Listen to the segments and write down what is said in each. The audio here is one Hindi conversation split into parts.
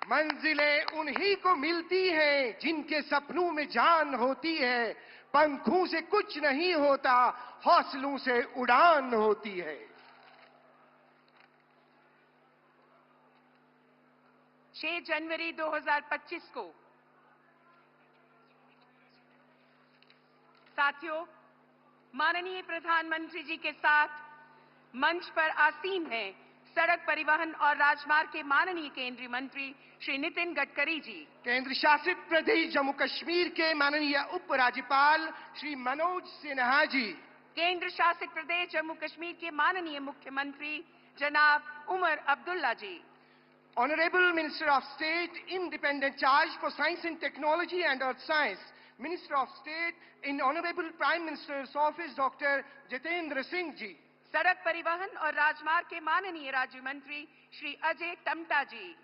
मंजिलें उन्हीं को मिलती हैं जिनके सपनों में जान होती है। पंखों से कुछ नहीं होता, हौसलों से उड़ान होती है। 6 जनवरी 2025 को साथियों, माननीय प्रधानमंत्री जी के साथ मंच पर आसीन हैं सड़क परिवहन और राजमार्ग के माननीय केंद्रीय मंत्री श्री नितिन गडकरी जी, केंद्र शासित प्रदेश जम्मू कश्मीर के माननीय उपराज्यपाल श्री मनोज सिन्हा जी, केंद्र शासित प्रदेश जम्मू कश्मीर के माननीय मुख्यमंत्री जनाब उमर अब्दुल्ला जी, Honorable Minister of State, Independent Charge for Science and Technology and Earth Science, Minister of State in Honorable Prime Minister's Office, Dr. Jitendra Singh ji, सड़क परिवहन और राजमार्ग के माननीय राज्य मंत्री श्री अजय टमटा जी,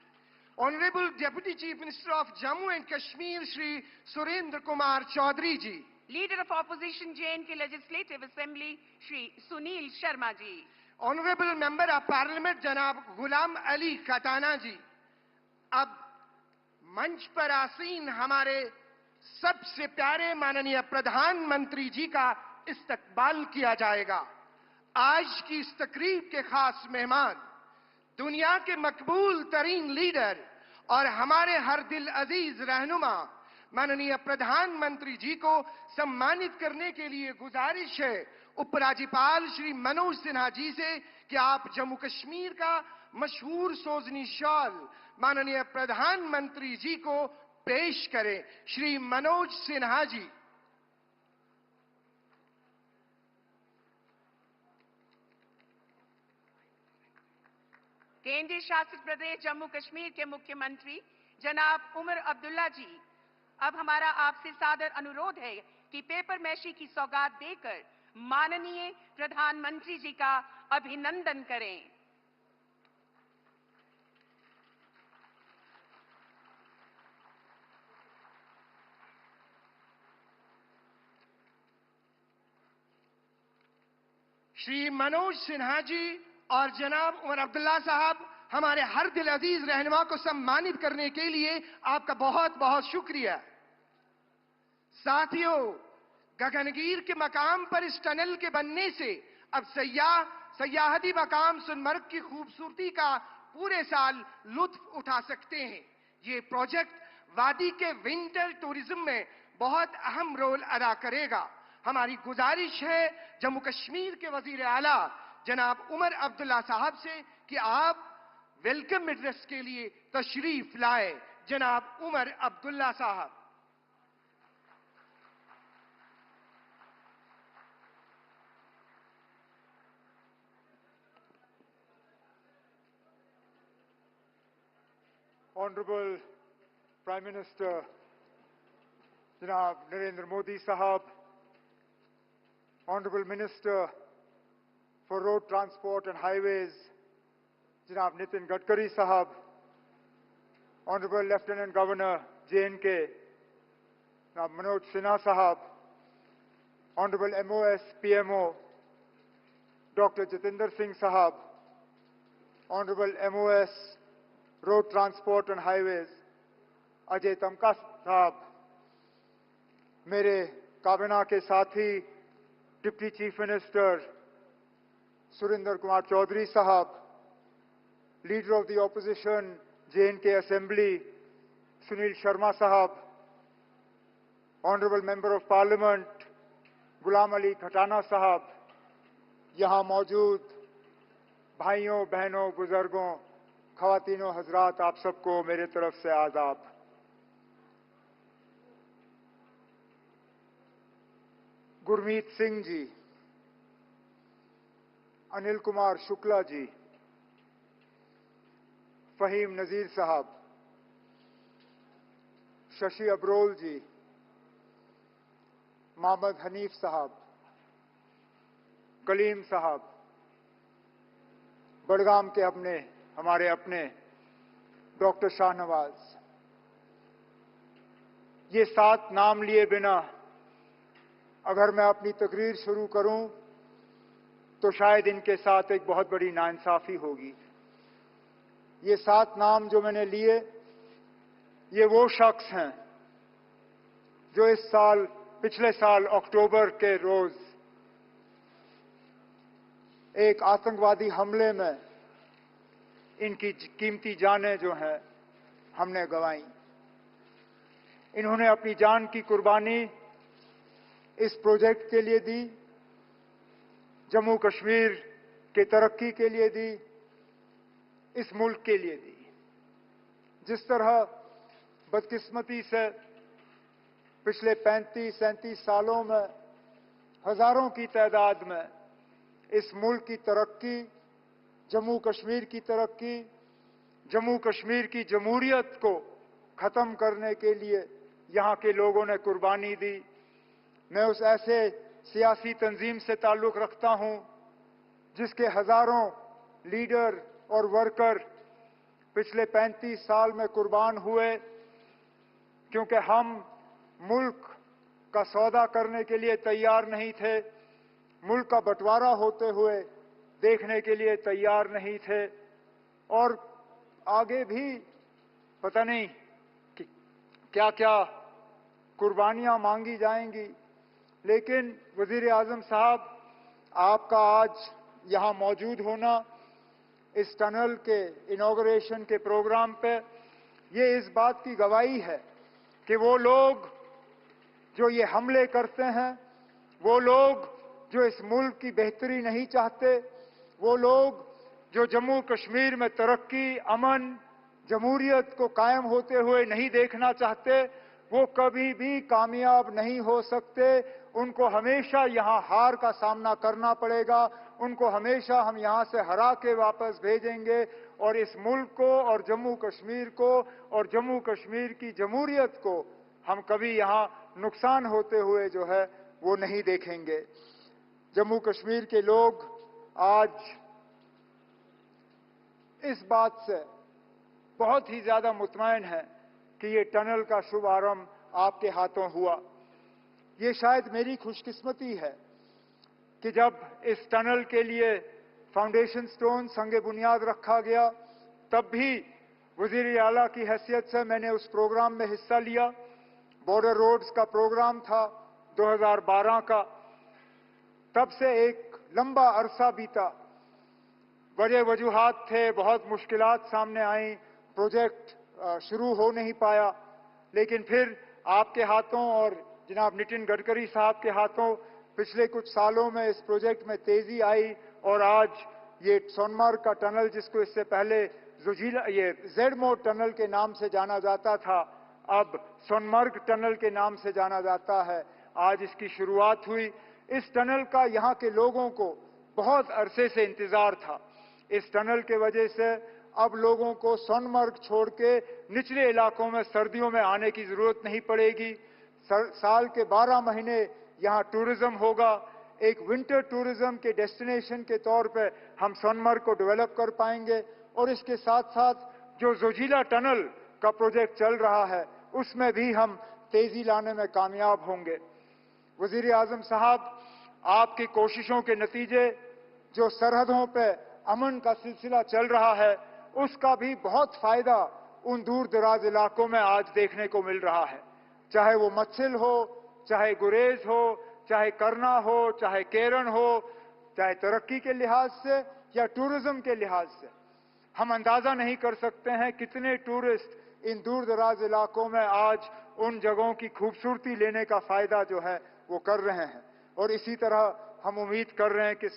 Honorable Deputy Chief Minister of Jammu and Kashmir, Shri Surendra Kumar Chaudhary ji, leader of opposition JNK legislative assembly Shri Sunil Sharma ji, Honorable Member of Parliament जनाब गुलाम अली खटाना जी। अब मंच पर आसीन हमारे सबसे प्यारे माननीय प्रधानमंत्री जी का इस्तकबाल किया जाएगा। आज की इस तकरीब के खास मेहमान, दुनिया के मकबूल तरीन लीडर और हमारे हर दिल अजीज रहनुमा माननीय प्रधानमंत्री जी को सम्मानित करने के लिए गुजारिश है उपराज्यपाल श्री मनोज सिन्हा जी से कि आप जम्मू कश्मीर का मशहूर सोजनी शॉल माननीय प्रधानमंत्री जी को पेश करें। श्री मनोज सिन्हा जी। केंद्रीय शासित प्रदेश जम्मू कश्मीर के मुख्यमंत्री जनाब उमर अब्दुल्ला जी, अब हमारा आपसे सादर अनुरोध है कि पेपर मैशी की सौगात देकर माननीय प्रधानमंत्री जी का अभिनंदन करें। श्री मनोज सिन्हा जी और जनाब उमर अब्दुल्ला साहब, हमारे हर दिल अजीज रहनुमा को सम्मानित करने के लिए आपका बहुत बहुत शुक्रिया। साथियों, गगनगीर के मकाम पर इस टनल के बनने से अब सयाहती मकाम सोनमर्ग की खूबसूरती का पूरे साल लुत्फ उठा सकते हैं। ये प्रोजेक्ट वादी के विंटर टूरिज्म में बहुत अहम रोल अदा करेगा। हमारी गुजारिश है जम्मू कश्मीर के वजीर आला जनाब उमर अब्दुल्ला साहब से कि आप वेलकम एड्रेस के लिए तशरीफ लाए। जनाब उमर अब्दुल्ला साहब। Honorable Prime Minister Janab Narendra Modi Sahab, Honorable Minister for Road Transport and Highways Janab Nitin Gadkari Sahab, Honorable Lieutenant Governor JNK Janab Manoj Sinha Sahab, Honorable MOS PMO Dr. Jitendra Singh Sahab, Honorable MOS Road Transport and Highways Ajay तमका साहब, मेरे काबिना के साथी deputy chief minister Surendra Kumar Choudhary साहब, leader of the opposition JNK assembly Sunil Sharma साहब, honourable member of parliament Ghulam Ali Khatana साहब, यहां मौजूद भाइयों बहनों बुजुर्गों ख़वातीनों हजरात, आप सबको मेरे तरफ से आदाब। गुरमीत सिंह जी, अनिल कुमार शुक्ला जी, फहीम नजीर साहब, शशि अब्रोल जी, मोहम्मद हनीफ साहब, कलीम साहब, बड़गाम के हमारे अपने डॉक्टर शाहनवाज, ये 7 नाम लिए बिना अगर मैं अपनी तकरीर शुरू करूं तो शायद इनके साथ एक बहुत बड़ी नाइंसाफी होगी। ये 7 नाम जो मैंने लिए, ये वो शख्स हैं जो पिछले साल अक्टूबर के रोज एक आतंकवादी हमले में इनकी कीमती जानें जो हैं हमने गंवाई। इन्होंने अपनी जान की कुर्बानी इस प्रोजेक्ट के लिए दी, जम्मू कश्मीर के तरक्की के लिए दी, इस मुल्क के लिए दी। जिस तरह बदकिस्मती से पिछले 35-37 सालों में हजारों की तादाद में इस मुल्क की तरक्की, जम्मू कश्मीर की तरक्की, जम्मू कश्मीर की जमहूरियत को खत्म करने के लिए यहां के लोगों ने कुर्बानी दी। मैं उस ऐसे सियासी तंजीम से ताल्लुक रखता हूं जिसके हजारों लीडर और वर्कर पिछले 35 साल में कुर्बान हुए, क्योंकि हम मुल्क का सौदा करने के लिए तैयार नहीं थे, मुल्क का बंटवारा होते हुए देखने के लिए तैयार नहीं थे, और आगे भी पता नहीं कि क्या क्या कुर्बानियां मांगी जाएंगी। लेकिन वजीर आजम साहब, आपका आज यहां मौजूद होना इस टनल के इनॉग्रेशन के प्रोग्राम पे, ये इस बात की गवाही है कि वो लोग जो ये हमले करते हैं, वो लोग जो इस मुल्क की बेहतरी नहीं चाहते, वो लोग जो जम्मू कश्मीर में तरक्की, अमन, जमहूरियत को कायम होते हुए नहीं देखना चाहते, वो कभी भी कामयाब नहीं हो सकते। उनको हमेशा यहां हार का सामना करना पड़ेगा, उनको हमेशा हम यहां से हरा के वापस भेजेंगे, और इस मुल्क को और जम्मू कश्मीर को और जम्मू कश्मीर की जमहूरियत को हम कभी यहां नुकसान होते हुए जो है वो नहीं देखेंगे। जम्मू कश्मीर के लोग आज इस बात से बहुत ही ज्यादा मुतमईन हैं कि ये टनल का शुभारंभ आपके हाथों हुआ। ये शायद मेरी खुशकिस्मती है कि जब इस टनल के लिए फाउंडेशन स्टोन संगे बुनियाद रखा गया, तब भी वजीर आला की हैसियत से मैंने उस प्रोग्राम में हिस्सा लिया। बॉर्डर रोड्स का प्रोग्राम था 2012 का। तब से एक लंबा अरसा बीता, बड़े वजूहात थे, बहुत मुश्किलात सामने आई, प्रोजेक्ट शुरू हो नहीं पाया। लेकिन फिर आपके हाथों और जनाब नितिन गडकरी साहब के हाथों पिछले कुछ सालों में इस प्रोजेक्ट में तेजी आई, और आज ये सोनमार्ग का टनल, जिसको इससे पहले ये जेडमोर टनल के नाम से जाना जाता था, अब सोनमर्ग टनल के नाम से जाना जाता है, आज इसकी शुरुआत हुई। इस टनल का यहां के लोगों को बहुत अरसे से इंतजार था। इस टनल के वजह से अब लोगों को सोनमर्ग छोड़ के निचले इलाकों में सर्दियों में आने की जरूरत नहीं पड़ेगी। साल के 12 महीने यहां टूरिज्म होगा। एक विंटर टूरिज्म के डेस्टिनेशन के तौर पे हम सोनमर्ग को डेवलप कर पाएंगे, और इसके साथ साथ जो जोजिला टनल का प्रोजेक्ट चल रहा है, उसमें भी हम तेजी लाने में कामयाब होंगे। वजीर आजम साहब, आपकी कोशिशों के नतीजे जो सरहदों पे अमन का सिलसिला चल रहा है, उसका भी बहुत फायदा उन दूर दराज इलाकों में आज देखने को मिल रहा है। चाहे वो मत्सिल हो, चाहे गुरेज हो, चाहे करना हो, चाहे केरन हो, चाहे तरक्की के लिहाज से या टूरिज्म के लिहाज से, हम अंदाजा नहीं कर सकते हैं कितने टूरिस्ट इन दूर दराज इलाकों में आज उन जगहों की खूबसूरती लेने का फायदा जो है वो कर रहे हैं। और इसी तरह हम उम्मीद कर रहे हैं कि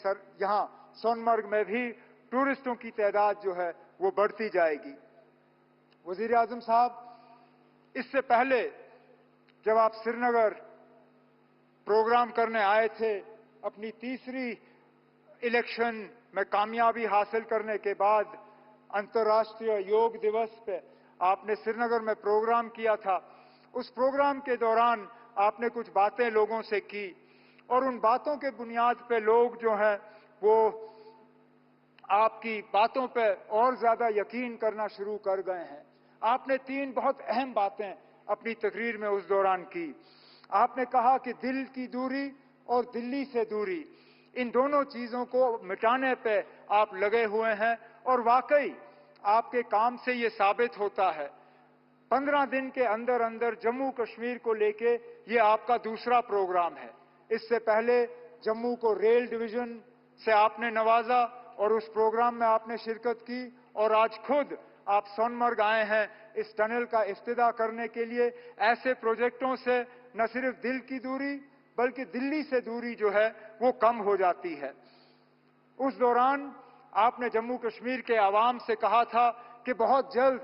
यहां सोनमर्ग में भी टूरिस्टों की तादाद जो है वो बढ़ती जाएगी। वजीर आजम साहब, इससे पहले जब आप श्रीनगर प्रोग्राम करने आए थे, अपनी तीसरी इलेक्शन में कामयाबी हासिल करने के बाद अंतर्राष्ट्रीय योग दिवस पे आपने श्रीनगर में प्रोग्राम किया था। उस प्रोग्राम के दौरान आपने कुछ बातें लोगों से की, और उन बातों के बुनियाद पे लोग जो हैं वो आपकी बातों पे और ज्यादा यकीन करना शुरू कर गए हैं। आपने 3 बहुत अहम बातें अपनी तकरीर में उस दौरान की। आपने कहा कि दिल की दूरी और दिल्ली से दूरी, इन दोनों चीजों को मिटाने पे आप लगे हुए हैं, और वाकई आपके काम से ये साबित होता है। 15 दिन के अंदर अंदर जम्मू कश्मीर को लेके ये आपका दूसरा प्रोग्राम है। इससे पहले जम्मू को रेल डिवीजन से आपने नवाजा और उस प्रोग्राम में आपने शिरकत की, और आज खुद आप सोनमर्ग आए हैं इस टनल का इफ्तिताह करने के लिए। ऐसे प्रोजेक्टों से न सिर्फ दिल की दूरी बल्कि दिल्ली से दूरी जो है वो कम हो जाती है। उस दौरान आपने जम्मू कश्मीर के आवाम से कहा था कि बहुत जल्द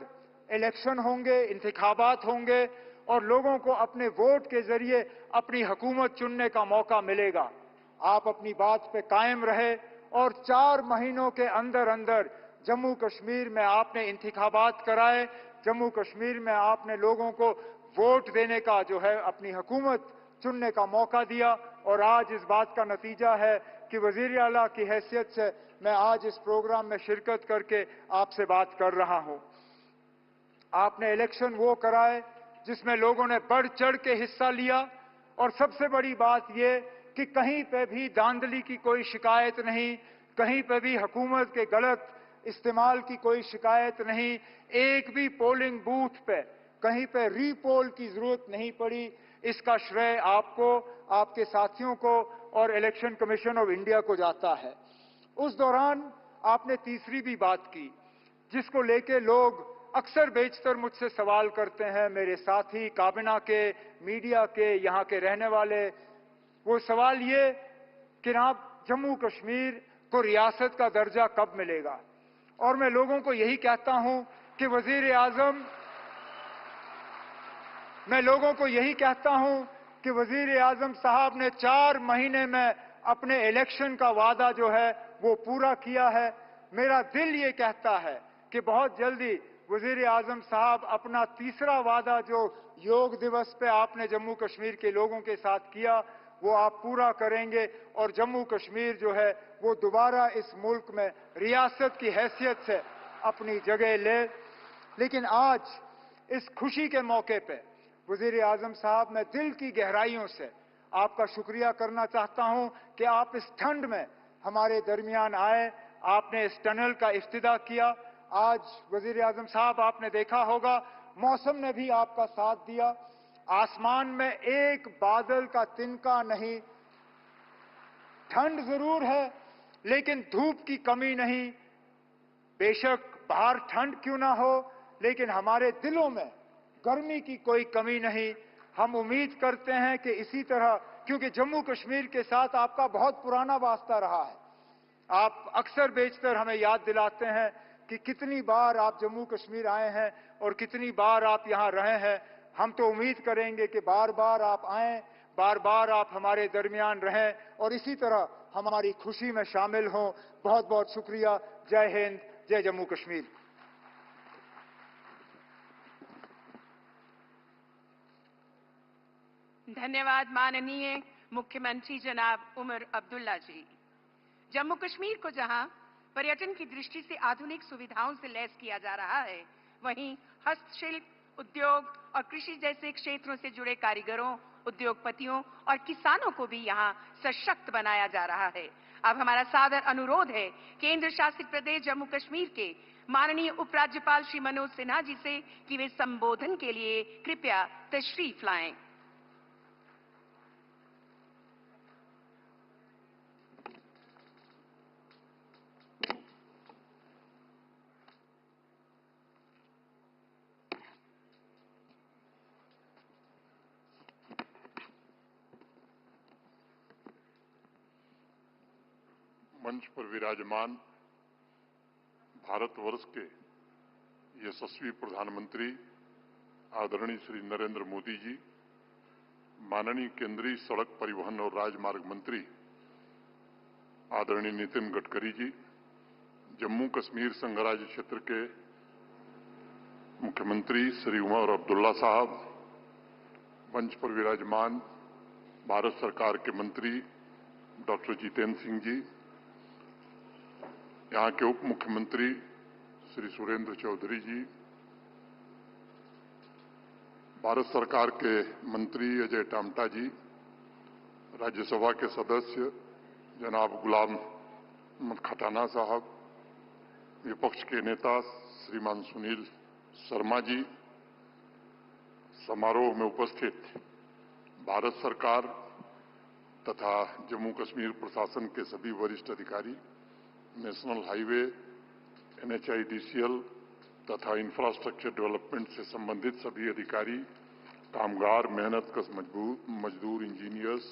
इलेक्शन होंगे, इंतखाबात होंगे और लोगों को अपने वोट के जरिए अपनी हुकूमत चुनने का मौका मिलेगा। आप अपनी बात पे कायम रहे और 4 महीनों के अंदर अंदर जम्मू कश्मीर में आपने इंतखाबात कराए। जम्मू कश्मीर में आपने लोगों को वोट देने का जो है अपनी हुकूमत चुनने का मौका दिया, और आज इस बात का नतीजा है कि वजीर आला की हैसियत से मैं आज इस प्रोग्राम में शिरकत करके आपसे बात कर रहा हूं। आपने इलेक्शन वो कराए जिसमें लोगों ने बढ़ चढ़ के हिस्सा लिया, और सबसे बड़ी बात यह कि कहीं पे भी धांधली की कोई शिकायत नहीं, कहीं पे भी हुकूमत के गलत इस्तेमाल की कोई शिकायत नहीं। एक भी पोलिंग बूथ पे कहीं पे रीपोल की जरूरत नहीं पड़ी। इसका श्रेय आपको, आपके साथियों को और इलेक्शन कमीशन ऑफ इंडिया को जाता है। उस दौरान आपने तीसरी भी बात की जिसको लेके लोग अक्सर बेशतर मुझसे सवाल करते हैं, मेरे साथी, काबिना के, मीडिया के, यहाँ के रहने वाले। वो सवाल ये कि आप जम्मू कश्मीर को रियासत का दर्जा कब मिलेगा? और मैं लोगों को यही कहता हूं कि वजीर आजम साहब ने 4 महीने में अपने इलेक्शन का वादा जो है वो पूरा किया है। मेरा दिल ये कहता है कि बहुत जल्दी वजीर आजम साहब अपना तीसरा वादा जो योग दिवस पे आपने जम्मू कश्मीर के लोगों के साथ किया वो आप पूरा करेंगे, और जम्मू कश्मीर जो है वो दोबारा इस मुल्क में रियासत की हैसियत से अपनी जगह ले। लेकिन आज इस खुशी के मौके पे वजीर आजम साहब, मैं दिल की गहराइयों से आपका शुक्रिया करना चाहता हूं कि आप इस ठंड में हमारे दरमियान आए, आपने इस टनल का इफ्तिताह किया। आज वजीर आजम साहब, आपने देखा होगा मौसम ने भी आपका साथ दिया। आसमान में एक बादल का तिनका नहीं। ठंड जरूर है लेकिन धूप की कमी नहीं। बेशक बाहर ठंड क्यों ना हो, लेकिन हमारे दिलों में गर्मी की कोई कमी नहीं। हम उम्मीद करते हैं कि इसी तरह, क्योंकि जम्मू कश्मीर के साथ आपका बहुत पुराना वास्ता रहा है। आप अक्सर बेशतर हमें याद दिलाते हैं कि कितनी बार आप जम्मू कश्मीर आए हैं और कितनी बार आप यहां रहे हैं। हम तो उम्मीद करेंगे कि बार बार आप आएं, बार बार आप हमारे दरमियान रहें और इसी तरह हमारी खुशी में शामिल हों। बहुत बहुत शुक्रिया। जय हिंद, जय जम्मू कश्मीर। धन्यवाद माननीय मुख्यमंत्री जनाब उमर अब्दुल्ला जी। जम्मू कश्मीर को जहां पर्यटन की दृष्टि से आधुनिक सुविधाओं से लैस किया जा रहा है, वहीं हस्तशिल्प, उद्योग और कृषि जैसे क्षेत्रों से जुड़े कारीगरों, उद्योगपतियों और किसानों को भी यहां सशक्त बनाया जा रहा है। अब हमारा सादर अनुरोध है केंद्र शासित प्रदेश जम्मू कश्मीर के माननीय उपराज्यपाल श्री मनोज सिन्हा जी से कि वे संबोधन के लिए कृपया तशरीफ लाएं। मंच पर विराजमान भारतवर्ष के यशस्वी प्रधानमंत्री आदरणीय श्री नरेंद्र मोदी जी, माननीय केंद्रीय सड़क परिवहन और राजमार्ग मंत्री आदरणीय नितिन गडकरी जी, जम्मू कश्मीर संघ राज्य क्षेत्र के मुख्यमंत्री श्री उमर अब्दुल्ला साहब, मंच पर विराजमान भारत सरकार के मंत्री डॉक्टर जितेंद्र सिंह जी, यहाँ के उप मुख्यमंत्री श्री सुरेंद्र चौधरी जी, भारत सरकार के मंत्री अजय टामटा जी, राज्यसभा के सदस्य जनाब गुलाम अहमद खटाना साहब, विपक्ष के नेता श्रीमान सुनील शर्मा जी, समारोह में उपस्थित भारत सरकार तथा जम्मू कश्मीर प्रशासन के सभी वरिष्ठ अधिकारी, नेशनल हाईवे, NHIDCL तथा इंफ्रास्ट्रक्चर डेवलपमेंट से संबंधित सभी अधिकारी, कामगार, मेहनतकश मजदूर, इंजीनियर्स,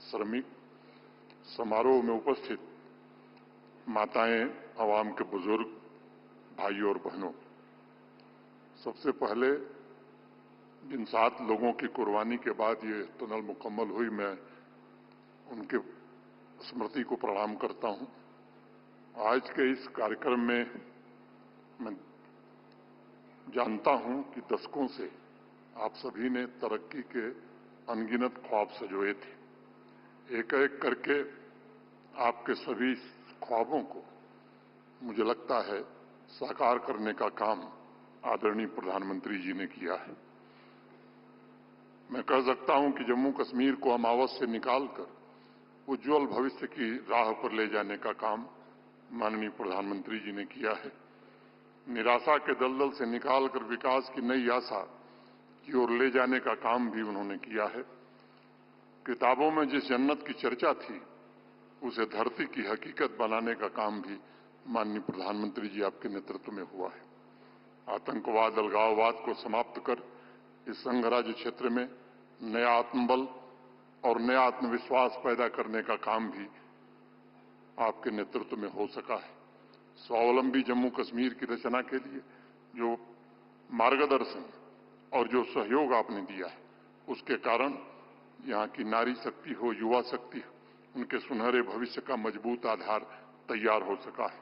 श्रमिक, समारोह में उपस्थित माताएं, आवाम के बुजुर्ग, भाइयों और बहनों, सबसे पहले जिन 7 लोगों की कुर्बानी के बाद ये टनल मुकम्मल हुई, मैं उनके स्मृति को प्रणाम करता हूं। आज के इस कार्यक्रम में मैं जानता हूं कि दशकों से आप सभी ने तरक्की के अनगिनत ख्वाब सजोए थे। एक एक करके आपके सभी ख्वाबों को मुझे लगता है साकार करने का काम आदरणीय प्रधानमंत्री जी ने किया है। मैं कह सकता हूं कि जम्मू कश्मीर को अमावस से निकालकर उज्जवल भविष्य की राह पर ले जाने का काम माननीय प्रधानमंत्री जी ने किया है। निराशा के दलदल से निकालकर विकास की नई आशा की ओर ले जाने का काम भी उन्होंने किया है। किताबों में जिस जन्नत की चर्चा थी, उसे धरती की हकीकत बनाने का काम भी माननीय प्रधानमंत्री जी आपके नेतृत्व में हुआ है। आतंकवाद, अलगाववाद को समाप्त कर इस संघराज्य क्षेत्र में नया आत्मबल और नया आत्मविश्वास पैदा करने का काम भी आपके नेतृत्व में हो सका है। स्वावलंबी जम्मू कश्मीर की रचना के लिए जो मार्गदर्शन और जो सहयोग आपने दिया है, उसके कारण यहाँ की नारी शक्ति हो, युवा शक्ति हो, उनके सुनहरे भविष्य का मजबूत आधार तैयार हो सका है।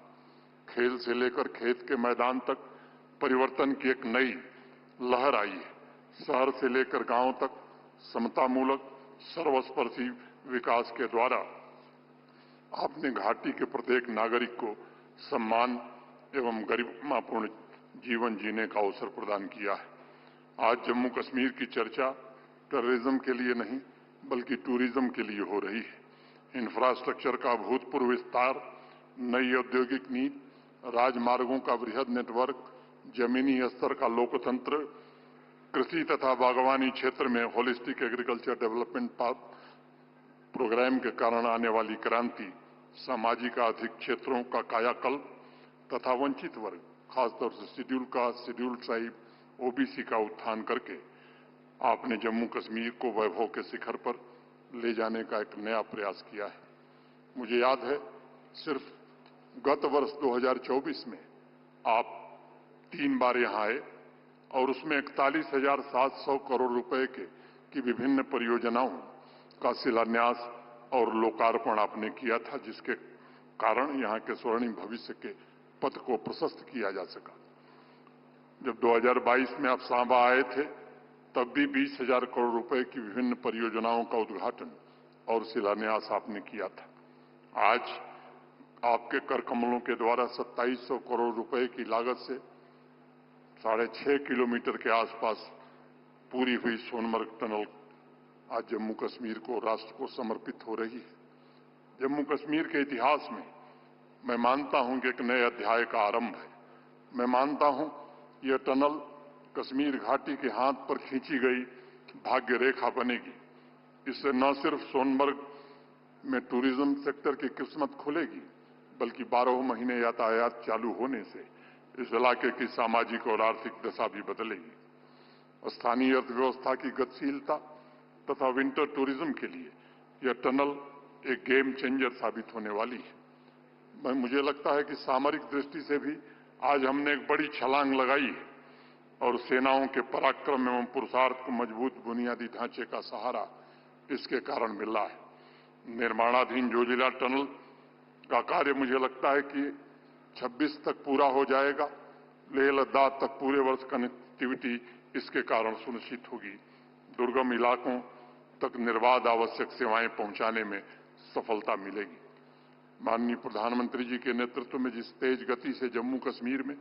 खेल से लेकर खेत के मैदान तक परिवर्तन की एक नई लहर आई है। शहर से लेकर गांव तक समतामूलक सर्वस्पर्शी विकास के द्वारा आपने घाटी के प्रत्येक नागरिक को सम्मान एवं गरिमापूर्ण जीवन जीने का अवसर प्रदान किया है। आज जम्मू कश्मीर की चर्चा टेररिज्म के लिए नहीं बल्कि टूरिज्म के लिए हो रही है। इंफ्रास्ट्रक्चर का भूतपूर्व विस्तार, नई औद्योगिक नीति, राजमार्गों का वृहद नेटवर्क, जमीनी स्तर का लोकतंत्र, कृषि तथा बागवानी क्षेत्र में होलिस्टिक एग्रीकल्चर डेवलपमेंट प्रोग्राम के कारण आने वाली क्रांति, सामाजिक आर्थिक क्षेत्रों का कायाकल्प तथा वंचित वर्ग, खासतौर से schedule caste, schedule tribe, OBC का उत्थान करके आपने जम्मू कश्मीर को वैभव के शिखर पर ले जाने का एक नया प्रयास किया है। मुझे याद है, सिर्फ गत वर्ष 2024 में आप 3 बार यहां आए और उसमें 41,700 करोड़ रुपए की विभिन्न परियोजनाओं का शिलान्यास और लोकार्पण आपने किया था, जिसके कारण यहां के स्वर्णिम भविष्य के पथ को प्रशस्त किया जा सका। जब 2022 में आप सांबा आए थे, तब भी 20,000 करोड़ रुपए की विभिन्न परियोजनाओं का उद्घाटन और शिलान्यास आपने किया था। आज आपके कर कमलों के द्वारा 2700 करोड़ रुपए की लागत से 6.5 किलोमीटर के आसपास पूरी हुई सोनमर्ग टनल आज जम्मू कश्मीर को, राष्ट्र को समर्पित हो रही है। जम्मू कश्मीर के इतिहास में मैं मानता हूं कि एक नए अध्याय का आरंभ है। मैं मानता हूं यह टनल कश्मीर घाटी के हाथ पर खींची गई भाग्य रेखा बनेगी। इससे न सिर्फ सोनमर्ग में टूरिज्म सेक्टर की किस्मत खुलेगी, बल्कि 12 महीने यातायात चालू होने से इस इलाके की सामाजिक और आर्थिक दशा भी बदलेगी। स्थानीय अर्थव्यवस्था की गतिशीलता तथा विंटर टूरिज्म के लिए यह टनल एक गेम चेंजर साबित होने वाली है। मुझे लगता है कि सामरिक दृष्टि से भी आज हमने एक बड़ी छलांग लगाई है और सेनाओं के पराक्रम एवं पुरुषार्थ को मजबूत बुनियादी ढांचे का सहारा इसके कारण मिल रहा है। निर्माणाधीन जोजिला टनल का कार्य मुझे लगता है कि 26 तक पूरा हो जाएगा। लेह लद्दाख तक पूरे वर्ष कनेक्टिविटी इसके कारण सुनिश्चित होगी। दुर्गम इलाकों तक निर्बाध आवश्यक सेवाएं पहुंचाने में सफलता मिलेगी। माननीय प्रधानमंत्री जी के नेतृत्व में जिस तेज गति से जम्मू कश्मीर में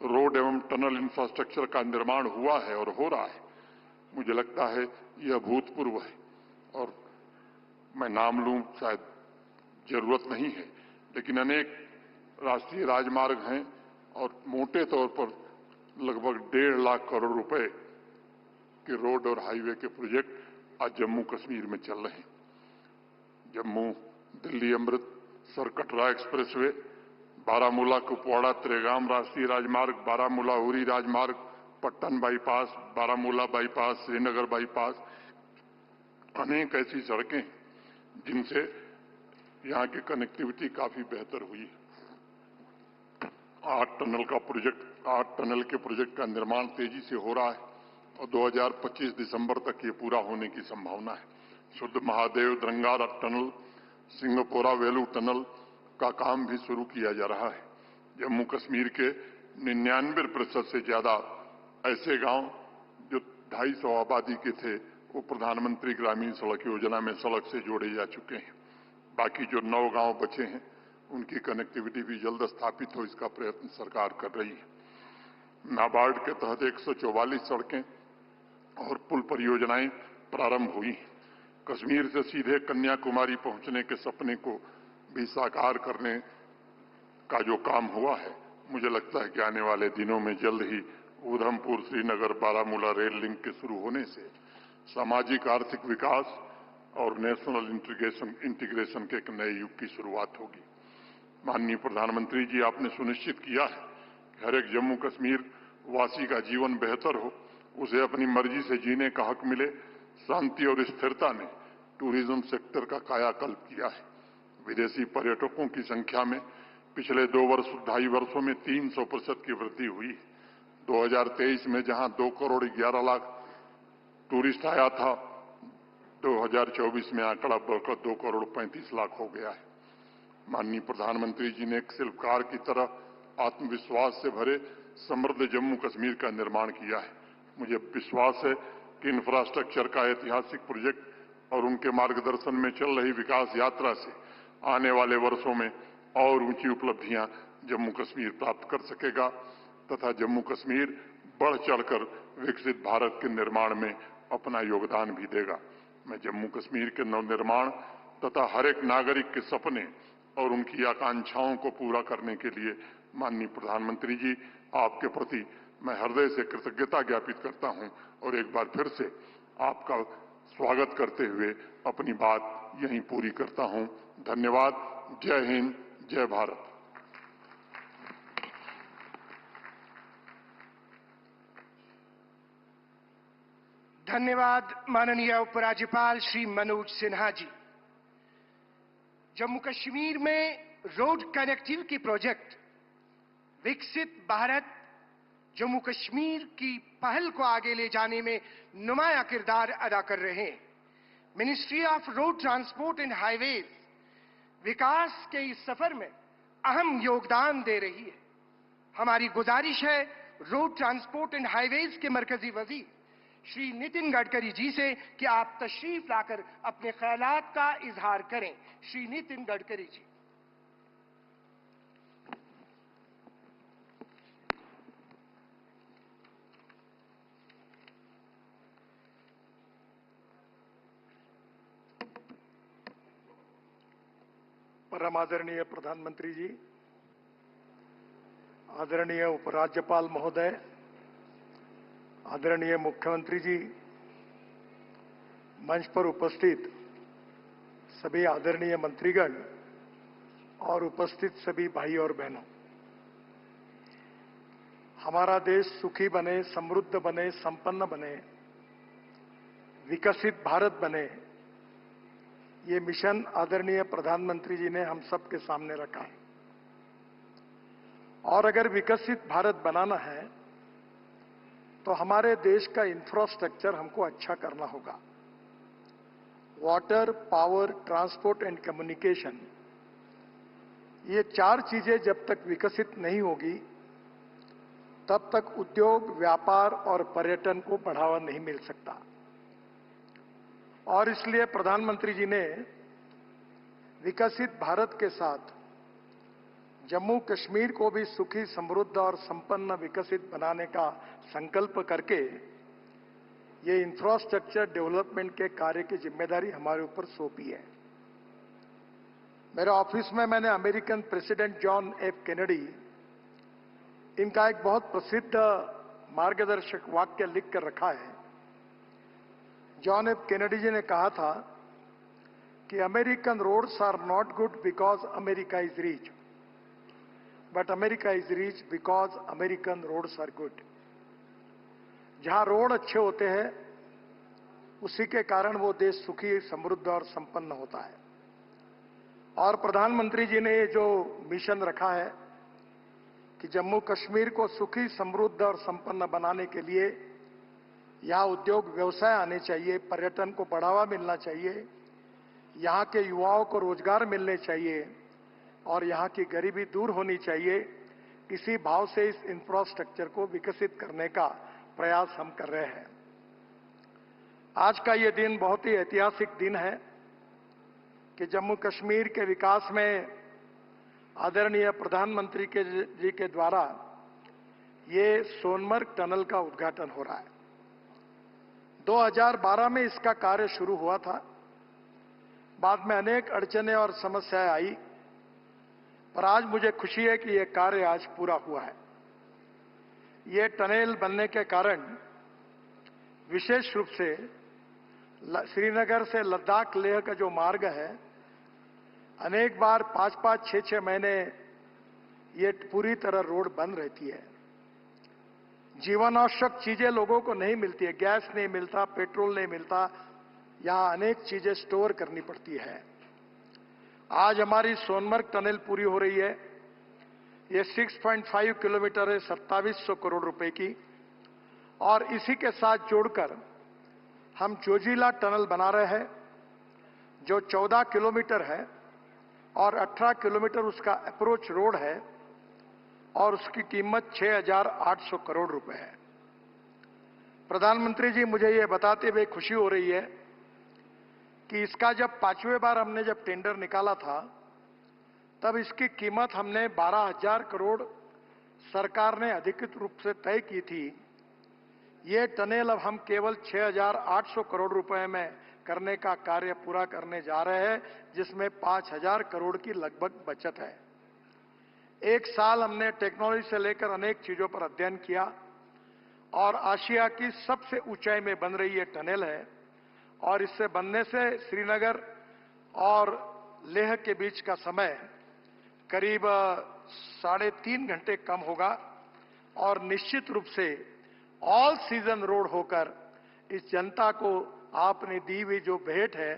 रोड एवं टनल इंफ्रास्ट्रक्चर का निर्माण हुआ है और हो रहा है, मुझे लगता है यह अभूतपूर्व है। और मैं नाम लूं शायद जरूरत नहीं है, लेकिन अनेक राष्ट्रीय राजमार्ग हैं और मोटे तौर पर लगभग 1.5 लाख करोड़ रुपए कि रोड और हाईवे के प्रोजेक्ट आज जम्मू कश्मीर में चल रहे हैं। जम्मू दिल्ली अमृतसर कटरा एक्सप्रेसवे, बारामूला कुपवाड़ा त्रेगाम राष्ट्रीय राजमार्ग, बारामूला उरी राजमार्ग, Pattan bypass, Baramulla bypass, Srinagar bypass, अनेक ऐसी सड़कें जिनसे यहाँ की कनेक्टिविटी काफी बेहतर हुई है। 8 टनल के प्रोजेक्ट का निर्माण तेजी से हो रहा है और 2025 दिसंबर तक ये पूरा होने की संभावना है। शुद्ध महादेव द्रंगार टनल, सिंगपोरा वेलू टनल का काम भी शुरू किया जा रहा है। जम्मू कश्मीर के 99% से ज्यादा ऐसे गांव जो 250 आबादी के थे वो प्रधानमंत्री ग्रामीण सड़क योजना में सड़क से जोड़े जा चुके हैं। बाकी जो 9 गांव बचे हैं उनकी कनेक्टिविटी भी जल्द स्थापित हो, इसका प्रयत्न सरकार कर रही है। नाबार्ड के तहत 144 सड़कें और पुल परियोजनाएं प्रारंभ हुई। कश्मीर से सीधे कन्याकुमारी पहुंचने के सपने को भी साकार करने का जो काम हुआ है, मुझे लगता है कि आने वाले दिनों में जल्द ही उधमपुर श्रीनगर बारामूला रेल लिंक के शुरू होने से सामाजिक आर्थिक विकास और नेशनल इंटीग्रेशन के एक नए युग की शुरुआत होगी। माननीय प्रधानमंत्री जी, आपने सुनिश्चित किया है कि हर एक जम्मू कश्मीर वासी का जीवन बेहतर हो, उसे अपनी मर्जी से जीने का हक मिले। शांति और स्थिरता ने टूरिज्म सेक्टर का कायाकल्प किया है। विदेशी पर्यटकों की संख्या में पिछले 2-2.5 वर्षों में 300% की वृद्धि हुई। 2023 में जहां 2 करोड़ 11 लाख टूरिस्ट आया था, 2024 में आंकड़ा बढ़कर 2 करोड़ 35 लाख हो गया है। माननीय प्रधानमंत्री जी ने एक शिल्पकार की तरह आत्मविश्वास से भरे समृद्ध जम्मू कश्मीर का निर्माण किया है। मुझे विश्वास है कि इंफ्रास्ट्रक्चर का ऐतिहासिक प्रोजेक्ट और उनके मार्गदर्शन में चल रही विकास यात्रा से आने वाले वर्षों में और ऊंची उपलब्धियां जम्मू कश्मीर प्राप्त कर सकेगा तथा जम्मू कश्मीर बढ़ चढ़कर विकसित भारत के निर्माण में अपना योगदान भी देगा। मैं जम्मू कश्मीर के नवनिर्माण तथा हर एक नागरिक के सपने और उनकी आकांक्षाओं को पूरा करने के लिए माननीय प्रधानमंत्री जी, आपके प्रति मैं हृदय से कृतज्ञता ज्ञापित करता हूं और एक बार फिर से आपका स्वागत करते हुए अपनी बात यहीं पूरी करता हूं। धन्यवाद। जय हिंद, जय भारत। धन्यवाद माननीय उपराज्यपाल श्री मनोज सिन्हा जी। जम्मू कश्मीर में रोड कनेक्टिविटी प्रोजेक्ट विकसित भारत जम्मू कश्मीर की पहल को आगे ले जाने में नुमाया किरदार अदा कर रहे हैं। Ministry of road transport and highways विकास के इस सफर में अहम योगदान दे रही है। हमारी गुजारिश है रोड ट्रांसपोर्ट एंड हाईवेज के मरकजी वजीर श्री नितिन गडकरी जी से कि आप तशरीफ लाकर अपने ख्यालात का इजहार करें। श्री नितिन गडकरी जी। परम आदरणीय प्रधानमंत्री जी, आदरणीय उपराज्यपाल महोदय, आदरणीय मुख्यमंत्री जी, मंच पर उपस्थित सभी आदरणीय मंत्रीगण और उपस्थित सभी भाई और बहनों, हमारा देश सुखी बने, समृद्ध बने, संपन्न बने, विकसित भारत बने, ये मिशन आदरणीय प्रधानमंत्री जी ने हम सबके सामने रखा है। और अगर विकसित भारत बनाना है तो हमारे देश का इंफ्रास्ट्रक्चर हमको अच्छा करना होगा। Water, power, transport and communication, ये 4 चीजें जब तक विकसित नहीं होगी तब तक उद्योग, व्यापार और पर्यटन को बढ़ावा नहीं मिल सकता। और इसलिए प्रधानमंत्री जी ने विकसित भारत के साथ जम्मू कश्मीर को भी सुखी, समृद्ध और संपन्न विकसित बनाने का संकल्प करके ये इंफ्रास्ट्रक्चर डेवलपमेंट के कार्य की जिम्मेदारी हमारे ऊपर सौंपी है। मेरे ऑफिस में मैंने American president John F Kennedy, इनका एक बहुत प्रसिद्ध मार्गदर्शक वाक्य लिख कर रखा है जॉन एफ कैनेडी जी ने कहा था कि American roads are not good because America is rich, but America is rich because American roads are good. जहां रोड अच्छे होते हैं उसी के कारण वो देश सुखी, समृद्ध और संपन्न होता है। और प्रधानमंत्री जी ने ये जो मिशन रखा है कि जम्मू कश्मीर को सुखी, समृद्ध और संपन्न बनाने के लिए यहां उद्योग व्यवसाय आने चाहिए, पर्यटन को बढ़ावा मिलना चाहिए, यहां के युवाओं को रोजगार मिलने चाहिए और यहां की गरीबी दूर होनी चाहिए। इसी भाव से इस इंफ्रास्ट्रक्चर को विकसित करने का प्रयास हम कर रहे हैं। आज का ये दिन बहुत ही ऐतिहासिक दिन है कि जम्मू कश्मीर के विकास में आदरणीय प्रधानमंत्री जी के द्वारा ये सोनमर्ग टनल का उद्घाटन हो रहा है। 2012 में इसका कार्य शुरू हुआ था, बाद में अनेक अड़चनें और समस्याएं आई, पर आज मुझे खुशी है कि यह कार्य आज पूरा हुआ है। ये टनल बनने के कारण विशेष रूप से श्रीनगर से लद्दाख लेह का जो मार्ग है, अनेक बार 5-5, 6-6 महीने ये पूरी तरह रोड बंद रहती है। जीवन आवश्यक चीजें लोगों को नहीं मिलती है, गैस नहीं मिलता, पेट्रोल नहीं मिलता, यहां अनेक चीजें स्टोर करनी पड़ती है। आज हमारी सोनमर्ग टनल पूरी हो रही है। ये 6.5 किलोमीटर है, 2700 करोड़ रुपए की, और इसी के साथ जोड़कर हम जोजिला टनल बना रहे हैं जो 14 किलोमीटर है और 18 किलोमीटर उसका अप्रोच रोड है और उसकी कीमत 6,800 करोड़ रुपए है। प्रधानमंत्री जी, मुझे ये बताते हुए खुशी हो रही है कि इसका जब 5वें बार हमने जब टेंडर निकाला था तब इसकी कीमत हमने 12,000 करोड़ सरकार ने अधिकृत रूप से तय की थी। ये टनल अब हम केवल 6,800 करोड़ रुपए में करने का कार्य पूरा करने जा रहे हैं, जिसमें 5,000 करोड़ की लगभग बचत है। एक साल हमने टेक्नोलॉजी से लेकर अनेक चीजों पर अध्ययन किया और आशिया की सबसे ऊंचाई में बन रही ये टनल है और इससे बनने से श्रीनगर और लेह के बीच का समय करीब 3.5 घंटे कम होगा और निश्चित रूप से ऑल सीजन रोड होकर इस जनता को आपने दी हुई जो भेंट है,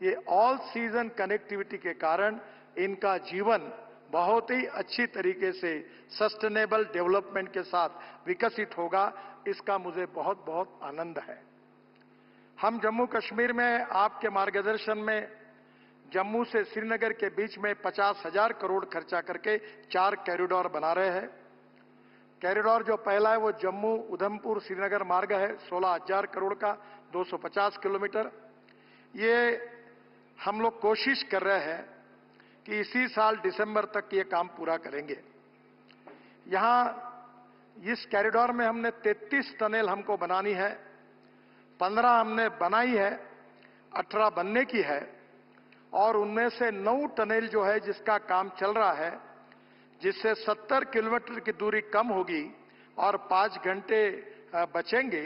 ये ऑल सीजन कनेक्टिविटी के कारण इनका जीवन बहुत ही अच्छी तरीके से सस्टेनेबल डेवलपमेंट के साथ विकसित होगा। इसका मुझे बहुत बहुत आनंद है। हम जम्मू कश्मीर में आपके मार्गदर्शन में जम्मू से श्रीनगर के बीच में 50,000 करोड़ खर्चा करके 4 कॉरिडोर बना रहे हैं। कॉरिडोर जो पहला है वो जम्मू उधमपुर श्रीनगर मार्ग है, 16,000 करोड़ का, 250 किलोमीटर। ये हम लोग कोशिश कर रहे हैं कि इसी साल दिसंबर तक ये काम पूरा करेंगे। यहां इस कॉरिडोर में हमने 33 टनल हमको बनानी है, 15 हमने बनाई है, 18 बनने की है और उनमें से 9 टनल जो है जिसका काम चल रहा है, जिससे 70 किलोमीटर की दूरी कम होगी और 5 घंटे बचेंगे।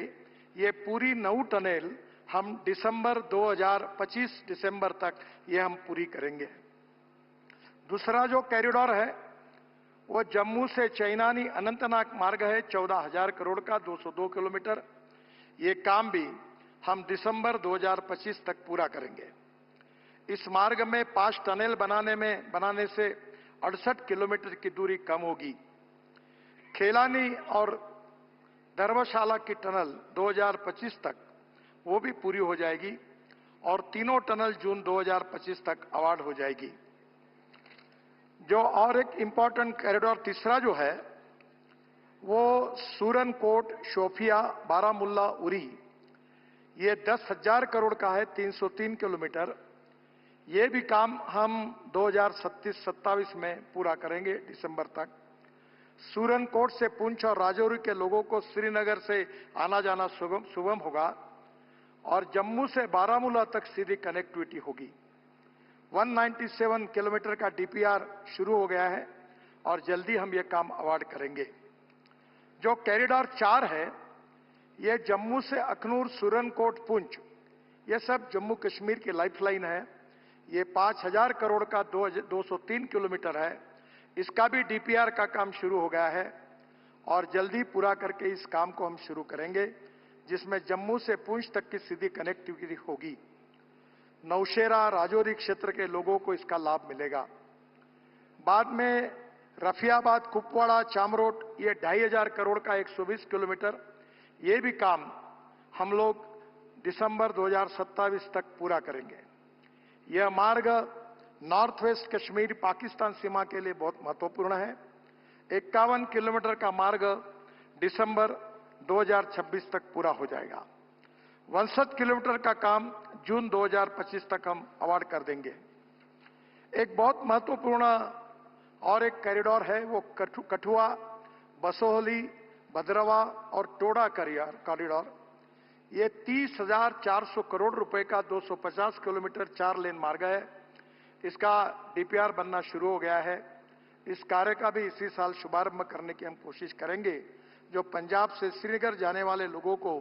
ये पूरी 9 टनल हम दिसंबर 2025 दिसंबर तक ये हम पूरी करेंगे। दूसरा जो कॉरिडोर है वो जम्मू से चैनानी अनंतनाग मार्ग है, 14,000 करोड़ का, 202 किलोमीटर। ये काम भी हम दिसंबर 2025 तक पूरा करेंगे। इस मार्ग में 5 टनल बनाने से 68 किलोमीटर की दूरी कम होगी। खेलानी और धर्मशाला की टनल 2025 तक वो भी पूरी हो जाएगी और तीनों टनल जून 2025 तक अवार्ड हो जाएगी। जो और एक इंपॉर्टेंट कॉरिडोर तीसरा जो है वो सूरनकोट, शोपिया, बारामुल्ला, उरी, ये 10,000 करोड़ का है, 303 किलोमीटर। ये भी काम हम 2027 में पूरा करेंगे दिसंबर तक। सूरनकोट से पुंछ और राजौरी के लोगों को श्रीनगर से आना जाना सुगम होगा और जम्मू से बारामूला तक सीधी कनेक्टिविटी होगी। 197 किलोमीटर का डीपीआर शुरू हो गया है और जल्दी हम ये काम अवार्ड करेंगे। जो कॉरिडोर 4 है, ये जम्मू से अखनूर, सूरनकोट, पुंछ ये सब जम्मू कश्मीर की लाइफलाइन है। ये 5,000 करोड़ का 203 किलोमीटर है। इसका भी डीपीआर का काम शुरू हो गया है और जल्दी पूरा करके इस काम को हम शुरू करेंगे, जिसमें जम्मू से पूंछ तक की सीधी कनेक्टिविटी होगी। नौशेरा राजौरी क्षेत्र के लोगों को इसका लाभ मिलेगा। बाद में रफियाबाद कुपवाड़ा चामरोट, ये 2,500 करोड़ का 120 किलोमीटर, ये भी काम हम लोग दिसंबर 2027 तक पूरा करेंगे। यह मार्ग नॉर्थ वेस्ट कश्मीर पाकिस्तान सीमा के लिए बहुत महत्वपूर्ण है। 51 किलोमीटर का मार्ग दिसंबर 2026 तक पूरा हो जाएगा। 62 किलोमीटर का काम जून 2025 तक हम अवार्ड कर देंगे। एक बहुत महत्वपूर्ण और एक कॉरिडोर है, वो कठुआ, बसोहली, भद्रवा और टोडा कॉरिडोर। ये 30,400 करोड़ रुपए का 250 किलोमीटर 4 लेन मार्ग है। इसका डीपीआर बनना शुरू हो गया है। इस कार्य का भी इसी साल शुभारंभ करने की हम कोशिश करेंगे। जो पंजाब से श्रीनगर जाने वाले लोगों को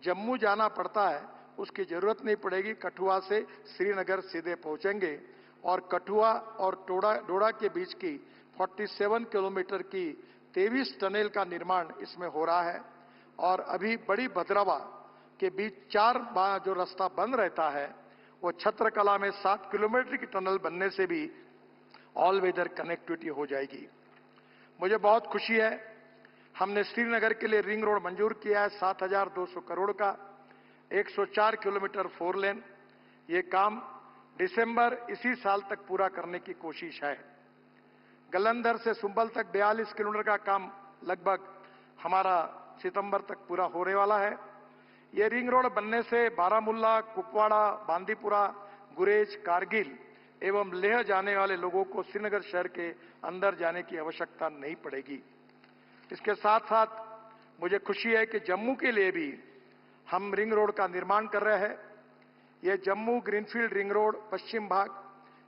जम्मू जाना पड़ता है, उसकी जरूरत नहीं पड़ेगी। कठुआ से श्रीनगर सीधे पहुंचेंगे और कठुआ और डोडा के बीच की 47 किलोमीटर की 23 टनल का निर्माण इसमें हो रहा है। और अभी बड़ी भद्रवा के बीच 4 जो रास्ता बंद रहता है, वो छत्रकला में 7 किलोमीटर की टनल बनने से भी ऑल वेदर कनेक्टिविटी हो जाएगी। मुझे बहुत खुशी है, हमने श्रीनगर के लिए रिंग रोड मंजूर किया है 7,200 करोड़ का, 104 किलोमीटर 4 लेन। ये काम दिसंबर इसी साल तक पूरा करने की कोशिश है। गलंदर से सुंबल तक 42 किलोमीटर का काम लगभग हमारा सितंबर तक पूरा होने वाला है। ये रिंग रोड बनने से बारामुल्ला, कुपवाड़ा, बांदीपुरा, गुरेज, कारगिल एवं लेह जाने वाले लोगों को श्रीनगर शहर के अंदर जाने की आवश्यकता नहीं पड़ेगी। इसके साथ साथ मुझे खुशी है कि जम्मू के लिए भी हम रिंग रोड का निर्माण कर रहे हैं। ये जम्मू ग्रीनफील्ड रिंग रोड पश्चिम भाग,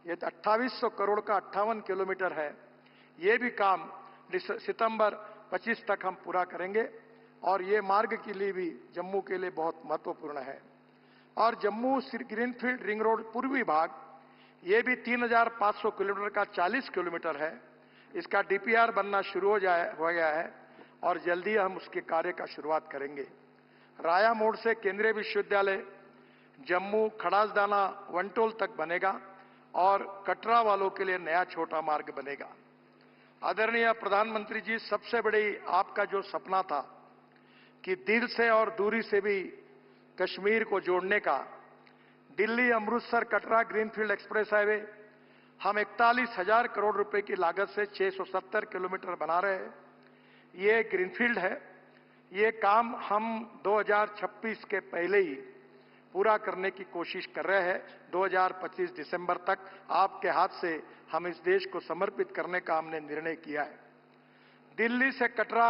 ये 2800 करोड़ का 58 किलोमीटर है। ये भी काम सितंबर 25 तक हम पूरा करेंगे और ये मार्ग के लिए भी जम्मू के लिए बहुत महत्वपूर्ण है। और जम्मू ग्रीनफील्ड रिंग रोड पूर्वी भाग, ये भी 3,500 किलोमीटर का 40 किलोमीटर है। इसका डीपीआर बनना शुरू हो गया है और जल्दी हम उसके कार्य का शुरुआत करेंगे। राया मोड़ से केंद्रीय विश्वविद्यालय जम्मू खड़ासदाना वनटोल तक बनेगा और कटरा वालों के लिए नया छोटा मार्ग बनेगा। आदरणीय प्रधानमंत्री जी, सबसे बड़ी आपका जो सपना था कि दिल से और दूरी से भी कश्मीर को जोड़ने का, Delhi Amritsar Katra greenfield express highway हम 41,000 करोड़ रुपए की लागत से 670 किलोमीटर बना रहे हैं। ये ग्रीनफील्ड है। ये काम हम 2026 के पहले ही पूरा करने की कोशिश कर रहे हैं। 2025 दिसंबर तक आपके हाथ से हम इस देश को समर्पित करने का हमने निर्णय किया है। दिल्ली से कटरा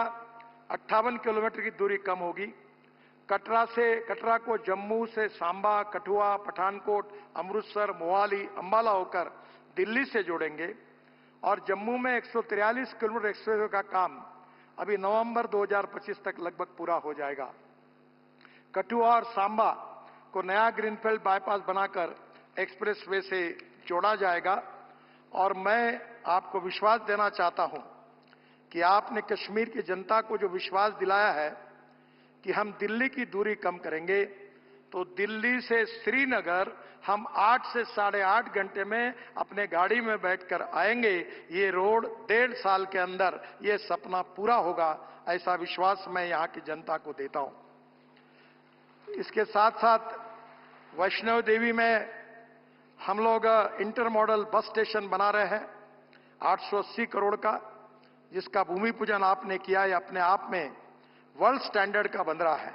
58 किलोमीटर की दूरी कम होगी। कटरा को जम्मू से सांबा, कठुआ, पठानकोट, अमृतसर, मोहाली, अंबाला होकर दिल्ली से जोड़ेंगे और जम्मू में 143 किलोमीटर एक्सप्रेसवे का काम अभी नवंबर 2025 तक लगभग पूरा हो जाएगा। कठुआ और सांबा को नया ग्रीनफील्ड बाईपास बनाकर एक्सप्रेसवे से जोड़ा जाएगा। और मैं आपको विश्वास देना चाहता हूं कि आपने कश्मीर की जनता को जो विश्वास दिलाया है कि हम दिल्ली की दूरी कम करेंगे, तो दिल्ली से श्रीनगर हम 8 से 8.5 घंटे में अपने गाड़ी में बैठकर आएंगे। ये रोड 1.5 साल के अंदर ये सपना पूरा होगा, ऐसा विश्वास मैं यहां की जनता को देता हूं। इसके साथ साथ वैष्णो देवी में हम लोग इंटर मॉडल बस स्टेशन बना रहे हैं 880 करोड़ का, जिसका भूमि पूजन आपने किया है। अपने आप में वर्ल्ड स्टैंडर्ड का बन रहा है।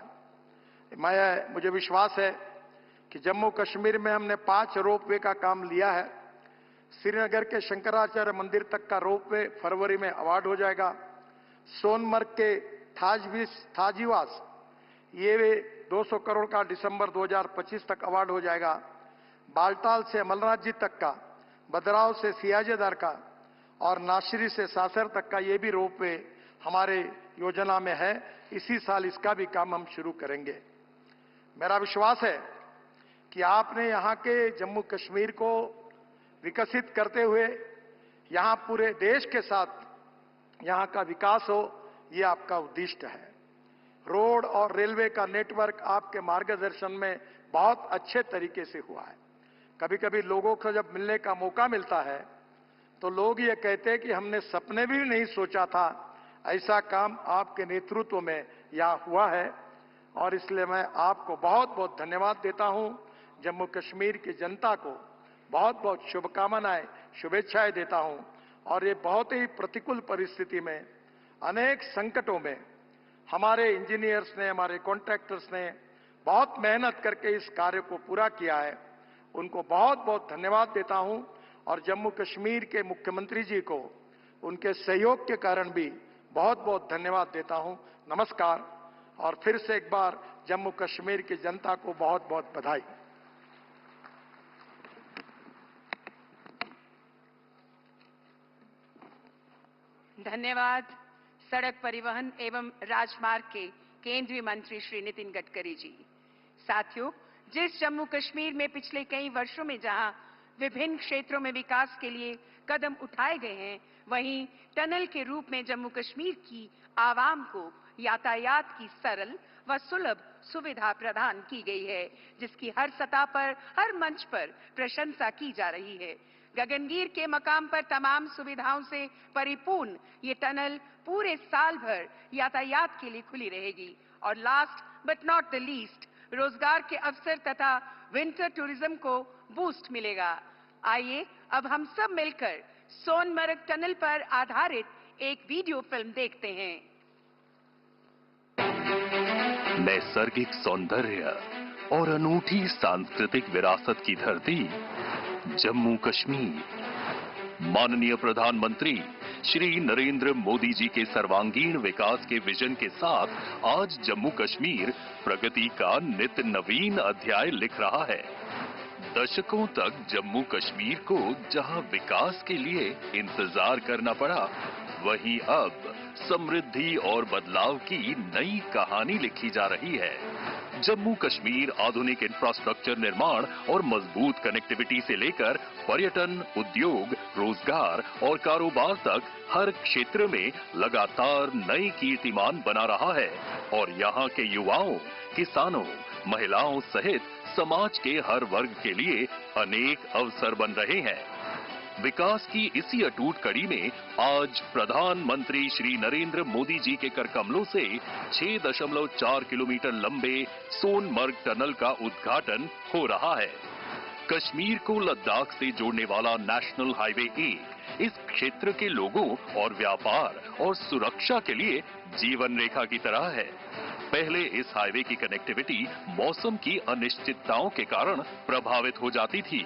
मुझे विश्वास है कि जम्मू कश्मीर में हमने 5 रोपवे का काम लिया है। श्रीनगर के शंकराचार्य मंदिर तक का रोपवे फरवरी में अवार्ड हो जाएगा। सोनमर्ग के थाजीवास ये 200 करोड़ का दिसंबर 2025 तक अवार्ड हो जाएगा। बालटाल से अमरनाथ जी तक का, बदराव से सियाजेदार का और नाशरी से सासर तक का ये भी रोपवे हमारे योजना में है। इसी साल इसका भी काम हम शुरू करेंगे। मेरा विश्वास है कि आपने यहाँ के जम्मू कश्मीर को विकसित करते हुए यहाँ पूरे देश के साथ यहाँ का विकास हो, ये आपका उद्देश्य है। रोड और रेलवे का नेटवर्क आपके मार्गदर्शन में बहुत अच्छे तरीके से हुआ है। कभी कभी लोगों को जब मिलने का मौका मिलता है तो लोग ये कहते हैं कि हमने सपने भी नहीं सोचा था ऐसा काम आपके नेतृत्व में यहाँ हुआ है, और इसलिए मैं आपको बहुत बहुत धन्यवाद देता हूँ। जम्मू कश्मीर की जनता को बहुत बहुत शुभकामनाएं, शुभेच्छाएं देता हूँ। और ये बहुत ही प्रतिकूल परिस्थिति में, अनेक संकटों में हमारे इंजीनियर्स ने, हमारे कॉन्ट्रैक्टर्स ने बहुत मेहनत करके इस कार्य को पूरा किया है। उनको बहुत बहुत धन्यवाद देता हूं। और जम्मू कश्मीर के मुख्यमंत्री जी को उनके सहयोग के कारण भी बहुत बहुत धन्यवाद देता हूं। नमस्कार। और फिर से एक बार जम्मू कश्मीर की जनता को बहुत बहुत बधाई। धन्यवाद। सड़क परिवहन एवं राजमार्ग के केंद्रीय मंत्री श्री नितिन गडकरी जी। साथियों, जिस जम्मू कश्मीर में पिछले कई वर्षों में जहां विभिन्न क्षेत्रों में विकास के लिए कदम उठाए गए हैं, वहीं टनल के रूप में जम्मू कश्मीर की आवाम को यातायात की सरल व सुलभ सुविधा प्रदान की गई है, जिसकी हर सतह पर, हर मंच पर प्रशंसा की जा रही है। गगनगीर के मकाम पर तमाम सुविधाओं से परिपूर्ण ये टनल पूरे साल भर यातायात के लिए खुली रहेगी। और last but not the least, रोजगार के अवसर तथा विंटर टूरिज्म को बूस्ट मिलेगा। आइए अब हम सब मिलकर सोनमर्ग टनल पर आधारित एक वीडियो फिल्म देखते हैं। नैसर्गिक सौंदर्य और अनूठी सांस्कृतिक विरासत की धरती जम्मू कश्मीर। माननीय प्रधानमंत्री श्री नरेंद्र मोदी जी के सर्वांगीण विकास के विजन के साथ आज जम्मू कश्मीर प्रगति का नित्य नवीन अध्याय लिख रहा है। दशकों तक जम्मू कश्मीर को जहां विकास के लिए इंतजार करना पड़ा, वहीं अब समृद्धि और बदलाव की नई कहानी लिखी जा रही है। जम्मू कश्मीर आधुनिक इंफ्रास्ट्रक्चर निर्माण और मजबूत कनेक्टिविटी से लेकर पर्यटन, उद्योग, रोजगार और कारोबार तक हर क्षेत्र में लगातार नई कीर्तिमान बना रहा है। और यहाँ के युवाओं, किसानों, महिलाओं सहित समाज के हर वर्ग के लिए अनेक अवसर बन रहे हैं। विकास की इसी अटूट कड़ी में आज प्रधानमंत्री श्री नरेंद्र मोदी जी के करकमलों से 6.4 किलोमीटर लंबे सोनमर्ग टनल का उद्घाटन हो रहा है। कश्मीर को लद्दाख से जोड़ने वाला नेशनल हाईवे 1 इस क्षेत्र के लोगों और व्यापार और सुरक्षा के लिए जीवन रेखा की तरह है। पहले इस हाईवे की कनेक्टिविटी मौसम की अनिश्चितताओं के कारण प्रभावित हो जाती थी।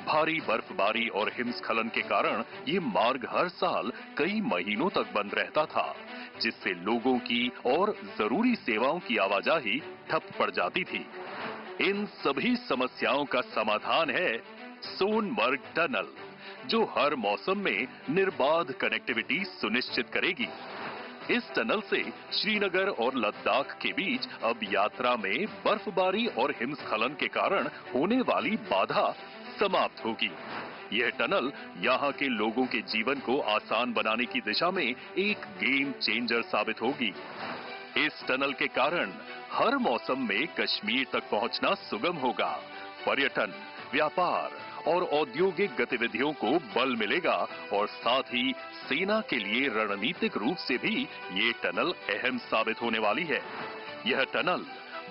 भारी बर्फबारी और हिमस्खलन के कारण ये मार्ग हर साल कई महीनों तक बंद रहता था, जिससे लोगों की और जरूरी सेवाओं की आवाजाही ठप पड़ जाती थी। इन सभी समस्याओं का समाधान है सोनमर्ग टनल, जो हर मौसम में निर्बाध कनेक्टिविटी सुनिश्चित करेगी। इस टनल से श्रीनगर और लद्दाख के बीच अब यात्रा में बर्फबारी और हिमस्खलन के कारण होने वाली बाधा समाप्त होगी। यह टनल यहाँ के लोगों के जीवन को आसान बनाने की दिशा में एक गेम चेंजर साबित होगी। इस टनल के कारण हर मौसम में कश्मीर तक पहुंचना सुगम होगा। पर्यटन, व्यापार और औद्योगिक गतिविधियों को बल मिलेगा और साथ ही सेना के लिए रणनीतिक रूप से भी ये टनल अहम साबित होने वाली है। यह टनल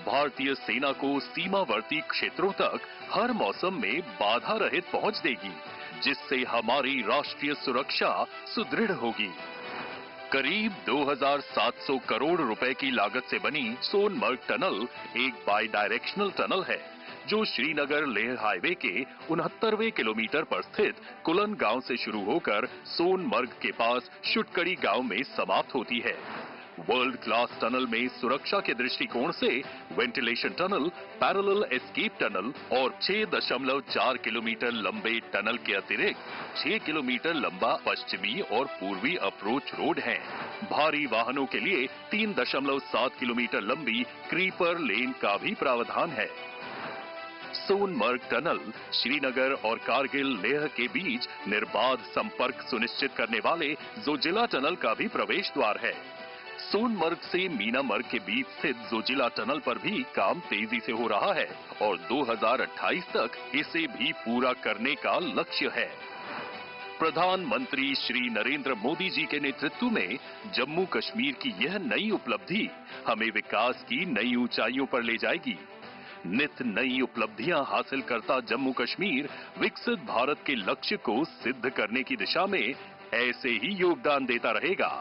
भारतीय सेना को सीमावर्ती क्षेत्रों तक हर मौसम में बाधा रहित पहुंच देगी, जिससे हमारी राष्ट्रीय सुरक्षा सुदृढ़ होगी। करीब 2700 करोड़ रुपए की लागत से बनी सोनमर्ग टनल एक बाई डायरेक्शनल टनल है, जो श्रीनगर लेह हाईवे के 69वें किलोमीटर पर स्थित कुलन गांव से शुरू होकर सोनमर्ग के पास शुटकड़ी गांव में समाप्त होती है। वर्ल्ड क्लास टनल में सुरक्षा के दृष्टिकोण से ventilation tunnel, parallel escape tunnel और 6.4 किलोमीटर लंबे टनल के अतिरिक्त 6 किलोमीटर लंबा पश्चिमी और पूर्वी अप्रोच रोड है। भारी वाहनों के लिए 3.7 किलोमीटर लंबी क्रीपर लेन का भी प्रावधान है। सोनमर्ग टनल श्रीनगर और कारगिल लेह के बीच निर्बाध संपर्क सुनिश्चित करने वाले जोजिला टनल का भी प्रवेश द्वार है। सोनमर्ग से मीनामर्ग के बीच स्थित जोजिला टनल पर भी काम तेजी से हो रहा है और 2028 तक इसे भी पूरा करने का लक्ष्य है। प्रधानमंत्री श्री नरेंद्र मोदी जी के नेतृत्व में जम्मू कश्मीर की यह नई उपलब्धि हमें विकास की नई ऊंचाइयों पर ले जाएगी। नित नई उपलब्धियां हासिल करता जम्मू कश्मीर विकसित भारत के लक्ष्य को सिद्ध करने की दिशा में ऐसे ही योगदान देता रहेगा।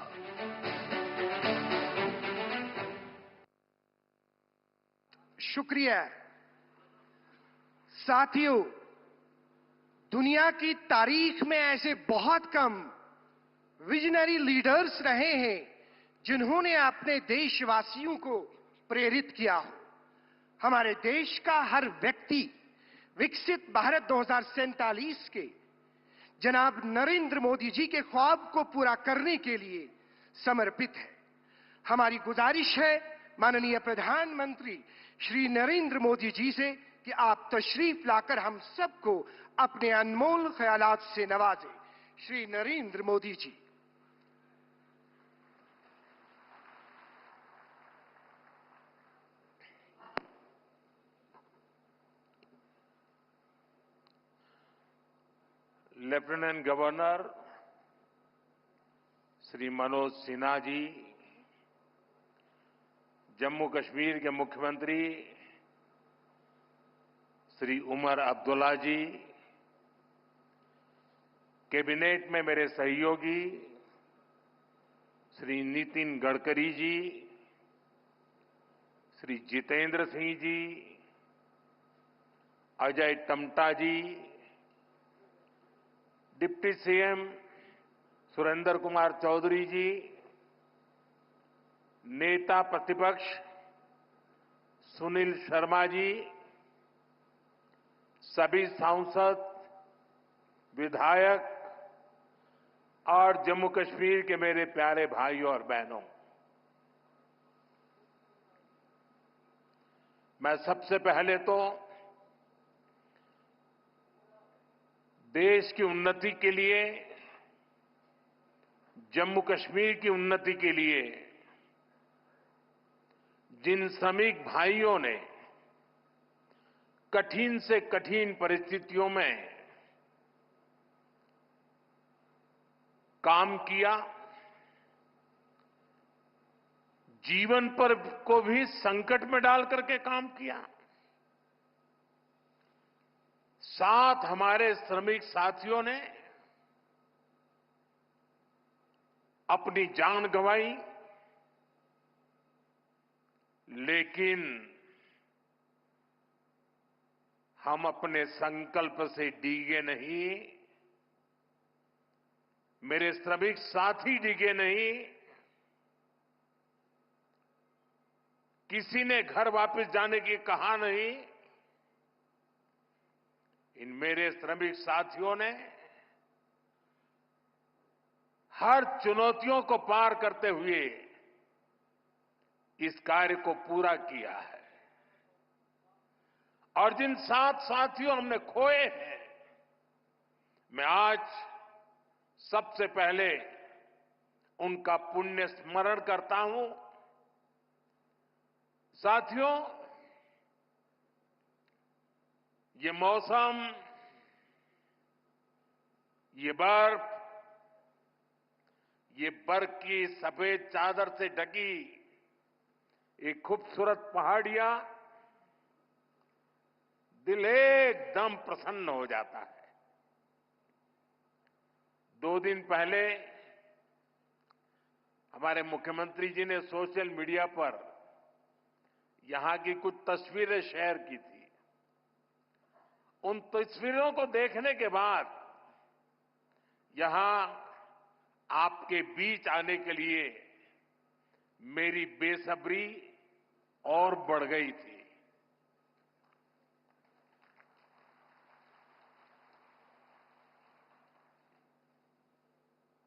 शुक्रिया। साथियों, दुनिया की तारीख में ऐसे बहुत कम विजनरी लीडर्स रहे हैं जिन्होंने अपने देशवासियों को प्रेरित किया हो। हमारे देश का हर व्यक्ति विकसित भारत 2047 के जनाब नरेंद्र मोदी जी के ख्वाब को पूरा करने के लिए समर्पित है। हमारी गुजारिश है माननीय प्रधानमंत्री श्री नरेंद्र मोदी जी से कि आप तशरीफ लाकर हम सबको अपने अनमोल ख्यालात से नवाजें। श्री नरेंद्र मोदी जी। लेफ्टिनेंट गवर्नर श्री मनोज सिन्हा जी, जम्मू कश्मीर के मुख्यमंत्री श्री उमर अब्दुल्ला जी, कैबिनेट में मेरे सहयोगी श्री नितिन गडकरी जी, श्री जितेंद्र सिंह जी, अजय टम्टा जी, डिप्टी सीएम सुरेंद्र कुमार चौधरी जी, नेता प्रतिपक्ष सुनील शर्मा जी, सभी सांसद, विधायक और जम्मू कश्मीर के मेरे प्यारे भाइयों और बहनों, मैं सबसे पहले तो देश की उन्नति के लिए, जम्मू कश्मीर की उन्नति के लिए जिन श्रमिक भाइयों ने कठिन से कठिन परिस्थितियों में काम किया, जीवन पर को भी संकट में डाल करके काम किया, साथ हमारे श्रमिक साथियों ने अपनी जान गंवाई, लेकिन हम अपने संकल्प से डिगे नहीं, मेरे श्रमिक साथी डिगे नहीं, किसी ने घर वापस जाने की कहा नहीं। इन मेरे श्रमिक साथियों ने हर चुनौतियों को पार करते हुए इस कार्य को पूरा किया है। और जिन 7 साथियों हमने खोए हैं, मैं आज सबसे पहले उनका पुण्य स्मरण करता हूं। साथियों, ये मौसम, ये बर्फ, ये बर्फ की सफेद चादर से ढकी एक खूबसूरत पहाड़ियां, दिल एकदम प्रसन्न हो जाता है। 2 दिन पहले हमारे मुख्यमंत्री जी ने सोशल मीडिया पर यहां की कुछ तस्वीरें शेयर की थी। उन तस्वीरों को देखने के बाद यहां आपके बीच आने के लिए मेरी बेसब्री और बढ़ गई थी।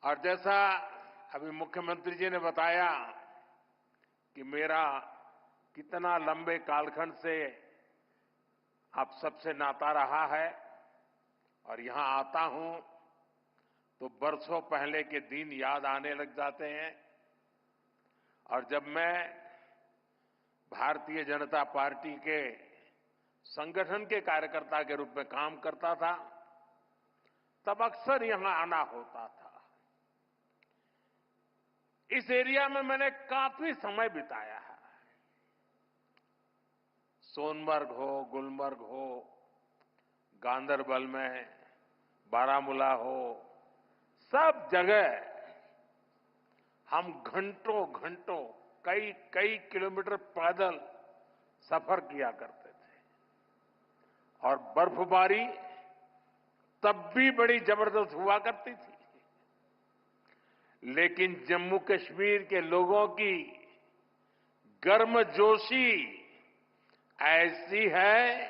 और जैसा अभी मुख्यमंत्री जी ने बताया कि मेरा कितना लंबे कालखंड से आप सबसे नाता रहा है और यहां आता हूं तो बरसों पहले के दिन याद आने लग जाते हैं। और जब मैं भारतीय जनता पार्टी के संगठन के कार्यकर्ता के रूप में काम करता था, तब अक्सर यहां आना होता था। इस एरिया में मैंने काफी समय बिताया है। सोनमर्ग हो, गुलमर्ग हो, गांदरबल में, बारामूला हो, सब जगह हम घंटों घंटों कई कई किलोमीटर पैदल सफर किया करते थे। और बर्फबारी तब भी बड़ी जबरदस्त हुआ करती थी। लेकिन जम्मू कश्मीर के लोगों की गर्मजोशी ऐसी है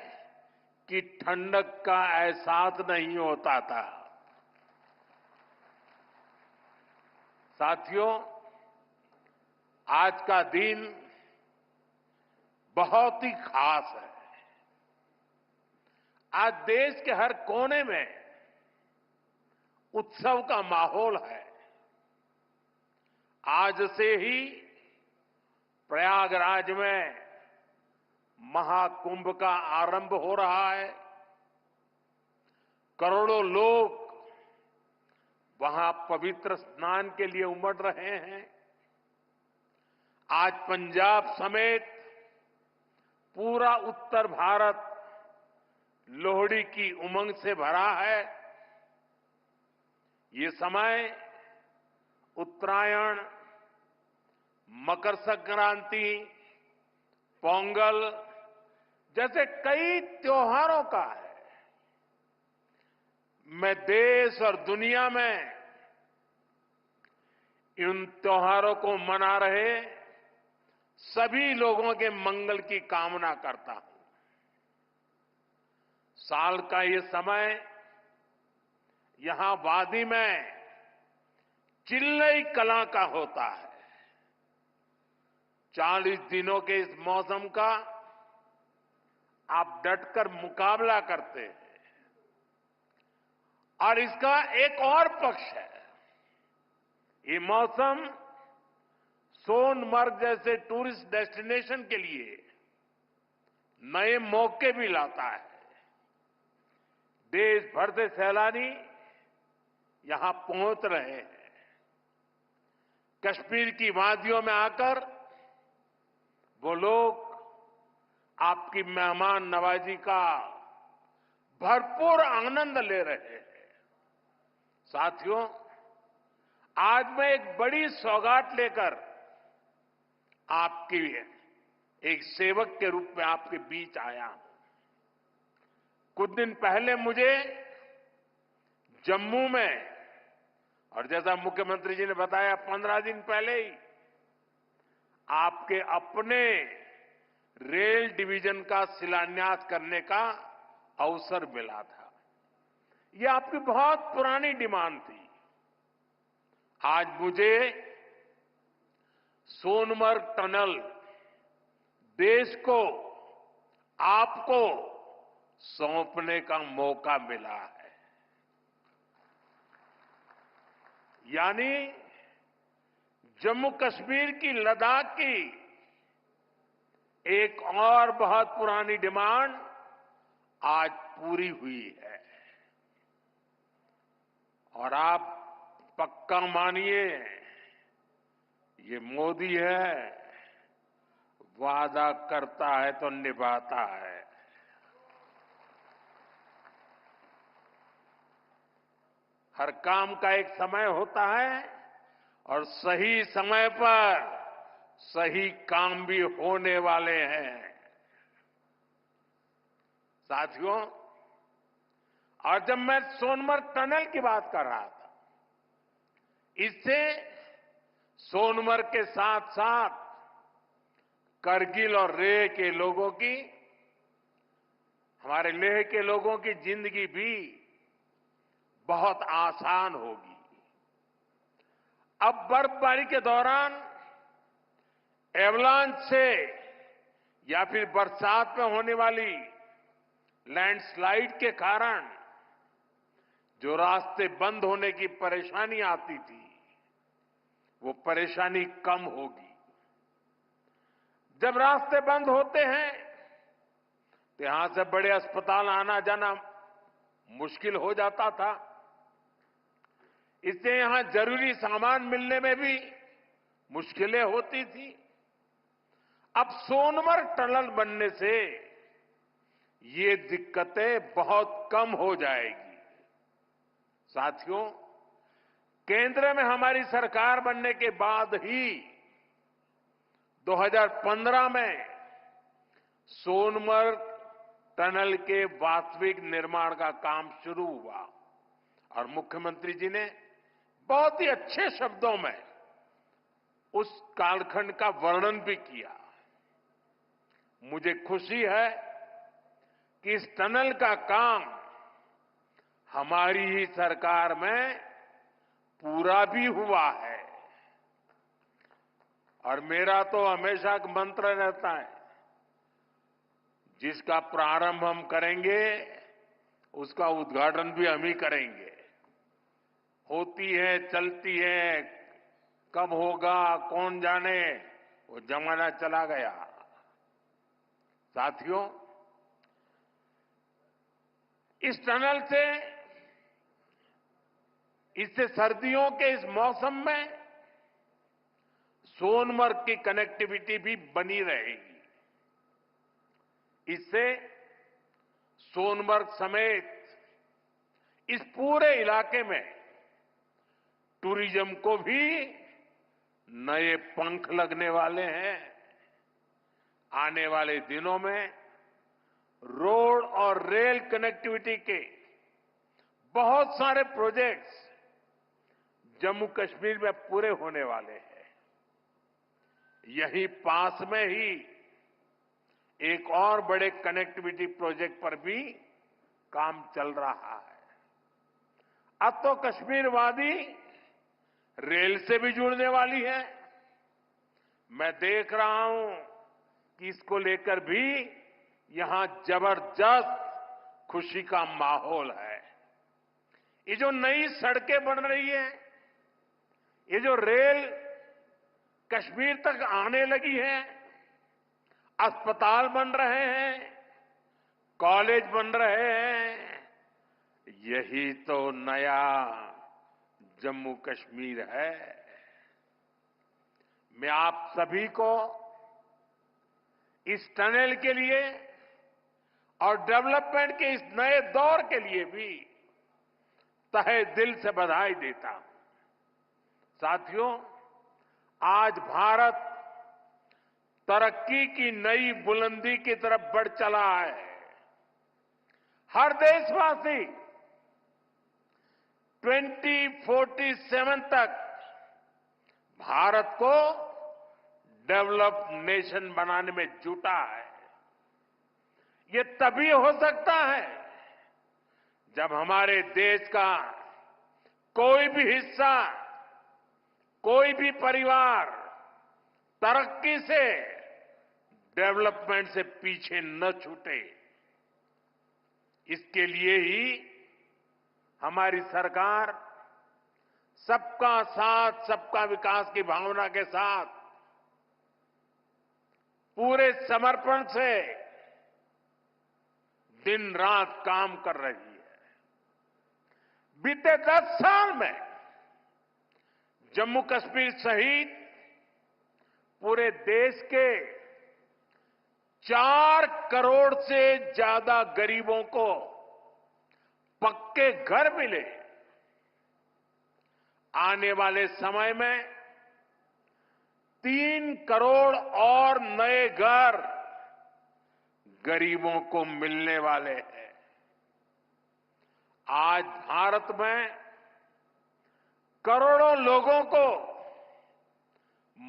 कि ठंडक का एहसास नहीं होता था। साथियों, आज का दिन बहुत ही खास है। आज देश के हर कोने में उत्सव का माहौल है। आज से ही प्रयागराज में महाकुंभ का आरंभ हो रहा है। करोड़ों लोग वहां पवित्र स्नान के लिए उमड़ रहे हैं। आज पंजाब समेत पूरा उत्तर भारत लोहड़ी की उमंग से भरा है। ये समय उत्तरायण, मकर संक्रांति, पोंगल जैसे कई त्योहारों का है। मैं देश और दुनिया में इन त्योहारों को मना रहे सभी लोगों के मंगल की कामना करता हूं। साल का ये समय यहां वादी में चिल्लई कला का होता है। 40 दिनों के इस मौसम का आप डटकर मुकाबला करते हैं। और इसका एक और पक्ष है, ये मौसम सोनमर्ग जैसे टूरिस्ट डेस्टिनेशन के लिए नए मौके भी लाता है। देश भर से सैलानी यहां पहुंच रहे हैं। कश्मीर की वादियों में आकर वो लोग आपकी मेहमान नवाजी का भरपूर आनंद ले रहे हैं। साथियों, आज मैं एक बड़ी सौगात लेकर आपकी एक सेवक के रूप में आपके बीच आया हूं। कुछ दिन पहले मुझे जम्मू में, और जैसा मुख्यमंत्री जी ने बताया 15 दिन पहले ही आपके अपने रेल डिवीजन का शिलान्यास करने का अवसर मिला था। यह आपकी बहुत पुरानी डिमांड थी। आज मुझे सोनमर्ग टनल देश को, आपको सौंपने का मौका मिला है। यानी जम्मू कश्मीर की, लद्दाख की एक और बहुत पुरानी डिमांड आज पूरी हुई है। और आप पक्का मानिए, ये मोदी है, वादा करता है तो निभाता है। हर काम का एक समय होता है और सही समय पर सही काम भी होने वाले हैं। साथियों, और जब मैं सोनमर्ग टनल की बात कर रहा था, इससे सोनमर्ग के साथ साथ करगिल और लेह के लोगों की, हमारे लेह के लोगों की जिंदगी भी बहुत आसान होगी। अब बर्फबारी के दौरान एवलांच से या फिर बरसात में होने वाली लैंडस्लाइड के कारण जो रास्ते बंद होने की परेशानी आती थी, वो परेशानी कम होगी। जब रास्ते बंद होते हैं तो यहां से बड़े अस्पताल आना जाना मुश्किल हो जाता था। इससे यहां जरूरी सामान मिलने में भी मुश्किलें होती थी। अब सोनमर्ग टनल बनने से ये दिक्कतें बहुत कम हो जाएगी। साथियों, केंद्र में हमारी सरकार बनने के बाद ही 2015 में सोनमर्ग टनल के वास्तविक निर्माण का काम शुरू हुआ और मुख्यमंत्री जी ने बहुत ही अच्छे शब्दों में उस कालखंड का वर्णन भी किया। मुझे खुशी है कि इस टनल का काम हमारी ही सरकार में पूरा भी हुआ है। और मेरा तो हमेशा एक मंत्र रहता है, जिसका प्रारंभ हम करेंगे उसका उद्घाटन भी हम ही करेंगे। होती है, चलती है, कब होगा कौन जाने, वो जमाना चला गया। साथियों, इस टनल से इससे सर्दियों के इस मौसम में सोनमर्ग की कनेक्टिविटी भी बनी रहेगी। इससे सोनमर्ग समेत इस पूरे इलाके में टूरिज्म को भी नए पंख लगने वाले हैं। आने वाले दिनों में रोड और रेल कनेक्टिविटी के बहुत सारे प्रोजेक्ट्स जम्मू कश्मीर में पूरे होने वाले हैं। यही पास में ही एक और बड़े कनेक्टिविटी प्रोजेक्ट पर भी काम चल रहा है। अब तो कश्मीर वादी रेल से भी जुड़ने वाली है। मैं देख रहा हूं कि इसको लेकर भी यहां जबरदस्त खुशी का माहौल है। ये जो नई सड़कें बन रही है, ये जो रेल कश्मीर तक आने लगी है, अस्पताल बन रहे हैं, कॉलेज बन रहे हैं, यही तो नया जम्मू कश्मीर है। मैं आप सभी को इस टनल के लिए और डेवलपमेंट के इस नए दौर के लिए भी तहे दिल से बधाई देता हूं। साथियों, आज भारत तरक्की की नई बुलंदी की तरफ बढ़ चला है। हर देशवासी 2047 तक भारत को डेवलप्ड नेशन बनाने में जुटा है। ये तभी हो सकता है जब हमारे देश का कोई भी हिस्सा, कोई भी परिवार तरक्की से, डेवलपमेंट से पीछे न छूटे। इसके लिए ही हमारी सरकार सबका साथ, सबका विकास की भावना के साथ पूरे समर्पण से दिन रात काम कर रही है। बीते 10 साल में जम्मू कश्मीर सहित पूरे देश के 4 करोड़ से ज्यादा गरीबों को पक्के घर मिले। आने वाले समय में 3 करोड़ और नए घर गरीबों को मिलने वाले हैं। आज भारत में करोड़ों लोगों को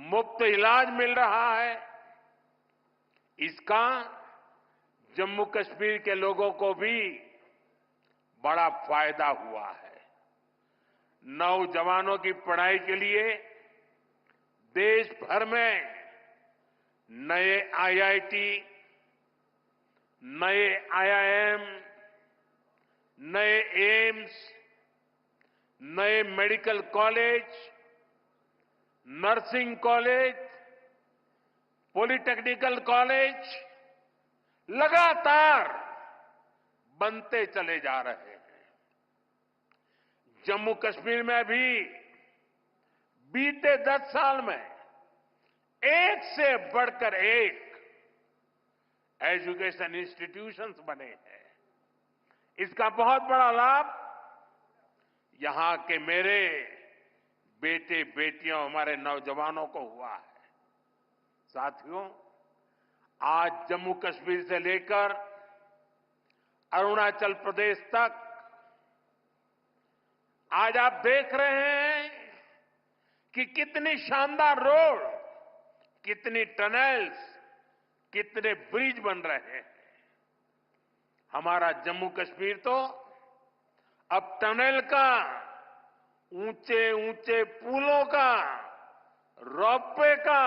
मुफ्त इलाज मिल रहा है। इसका जम्मू कश्मीर के लोगों को भी बड़ा फायदा हुआ है। नौजवानों की पढ़ाई के लिए देश भर में नए आईआईटी, नए आईआईएम, नए एम्स, नए medical college, nursing college, polytechnical college लगातार बनते चले जा रहे हैं। जम्मू कश्मीर में भी बीते 10 साल में एक से बढ़कर एक एजुकेशन इंस्टीट्यूशंस बने हैं। इसका बहुत बड़ा लाभ यहां के मेरे बेटे बेटियों, हमारे नौजवानों को हुआ है। साथियों, आज जम्मू कश्मीर से लेकर अरुणाचल प्रदेश तक आज आप देख रहे हैं कि कितनी शानदार रोड, कितनी टनल्स, कितने ब्रिज बन रहे हैं। हमारा जम्मू कश्मीर तो अब टनल का, ऊंचे ऊंचे पुलों का, रोपवे का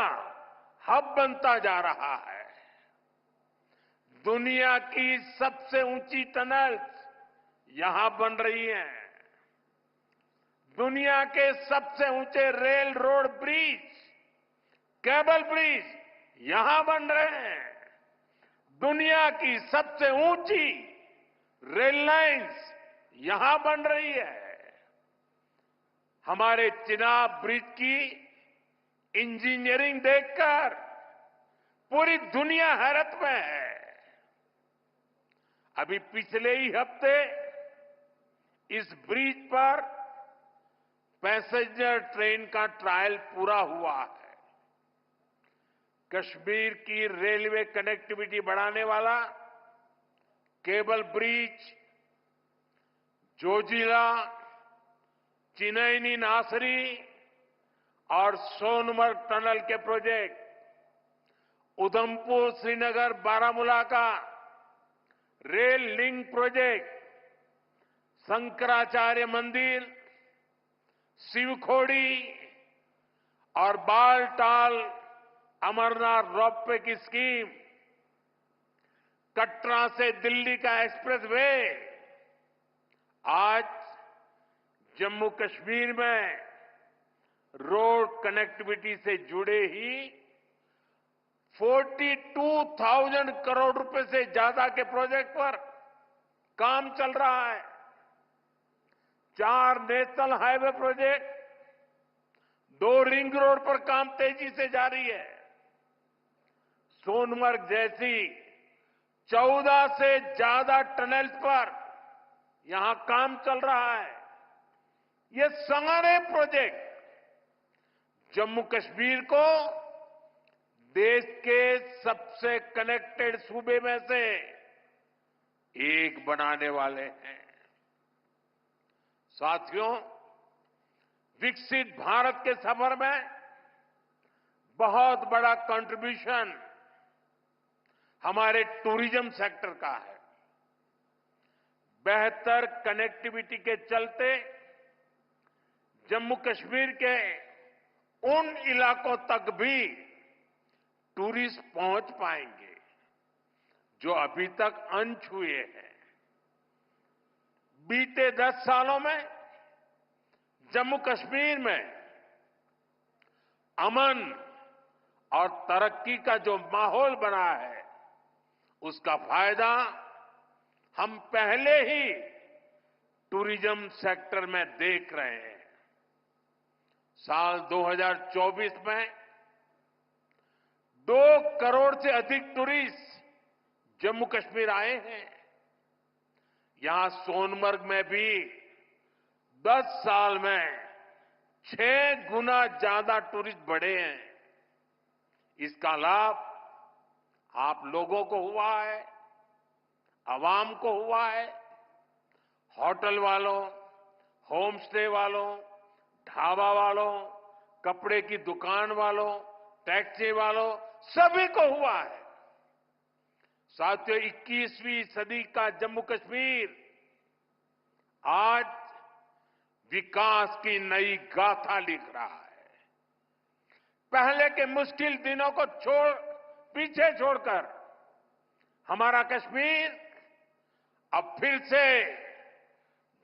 हब बनता जा रहा है। दुनिया की सबसे ऊंची टनल्स यहां बन रही हैं। दुनिया के सबसे ऊंचे rail road bridge, cable bridge यहां बन रहे हैं। दुनिया की सबसे ऊंची रेल लाइंस यहां बन रही है। हमारे चिनाब ब्रिज की इंजीनियरिंग देखकर पूरी दुनिया हैरत में है। अभी पिछले ही हफ्ते इस ब्रिज पर पैसेंजर ट्रेन का ट्रायल पूरा हुआ है। कश्मीर की रेलवे कनेक्टिविटी बढ़ाने वाला केबल ब्रिज, जोजिला, चिनैनी नासरी और सोनमर्ग टनल के प्रोजेक्ट, उधमपुर श्रीनगर बारामूला का रेल लिंक प्रोजेक्ट, शंकराचार्य मंदिर, शिवखोड़ी और बालटाल अमरनाथ रोपवे की स्कीम, कटरा से दिल्ली का एक्सप्रेसवे, आज जम्मू कश्मीर में रोड कनेक्टिविटी से जुड़े ही 42,000 करोड़ रुपए से ज्यादा के प्रोजेक्ट पर काम चल रहा है। 4 national highway project, 2 ring road पर काम तेजी से जारी है। सोनमर्ग जैसी 14 से ज्यादा टनल्स पर यहां काम चल रहा है। ये सारे प्रोजेक्ट जम्मू कश्मीर को देश के सबसे कनेक्टेड सूबे में से एक बनाने वाले हैं। साथियों, विकसित भारत के सफर में बहुत बड़ा कंट्रीब्यूशन हमारे टूरिज्म सेक्टर का है। बेहतर कनेक्टिविटी के चलते जम्मू कश्मीर के उन इलाकों तक भी टूरिस्ट पहुंच पाएंगे जो अभी तक अनछुए हैं। बीते 10 सालों में जम्मू कश्मीर में अमन और तरक्की का जो माहौल बना है, उसका फायदा हम पहले ही टूरिज्म सेक्टर में देख रहे हैं। साल 2024 में 2 करोड़ से अधिक टूरिस्ट जम्मू कश्मीर आए हैं। यहां सोनमर्ग में भी 10 साल में 6 गुना ज्यादा टूरिस्ट बढ़े हैं। इसका लाभ आप लोगों को हुआ है, आवाम को हुआ है। होटल वालों, होम स्टे वालों, ढाबा वालों, कपड़े की दुकान वालों, टैक्सी वालों, सभी को हुआ है। साथियों, 21वीं सदी का जम्मू कश्मीर आज विकास की नई गाथा लिख रहा है। पहले के मुश्किल दिनों को पीछे छोड़कर हमारा कश्मीर अब फिर से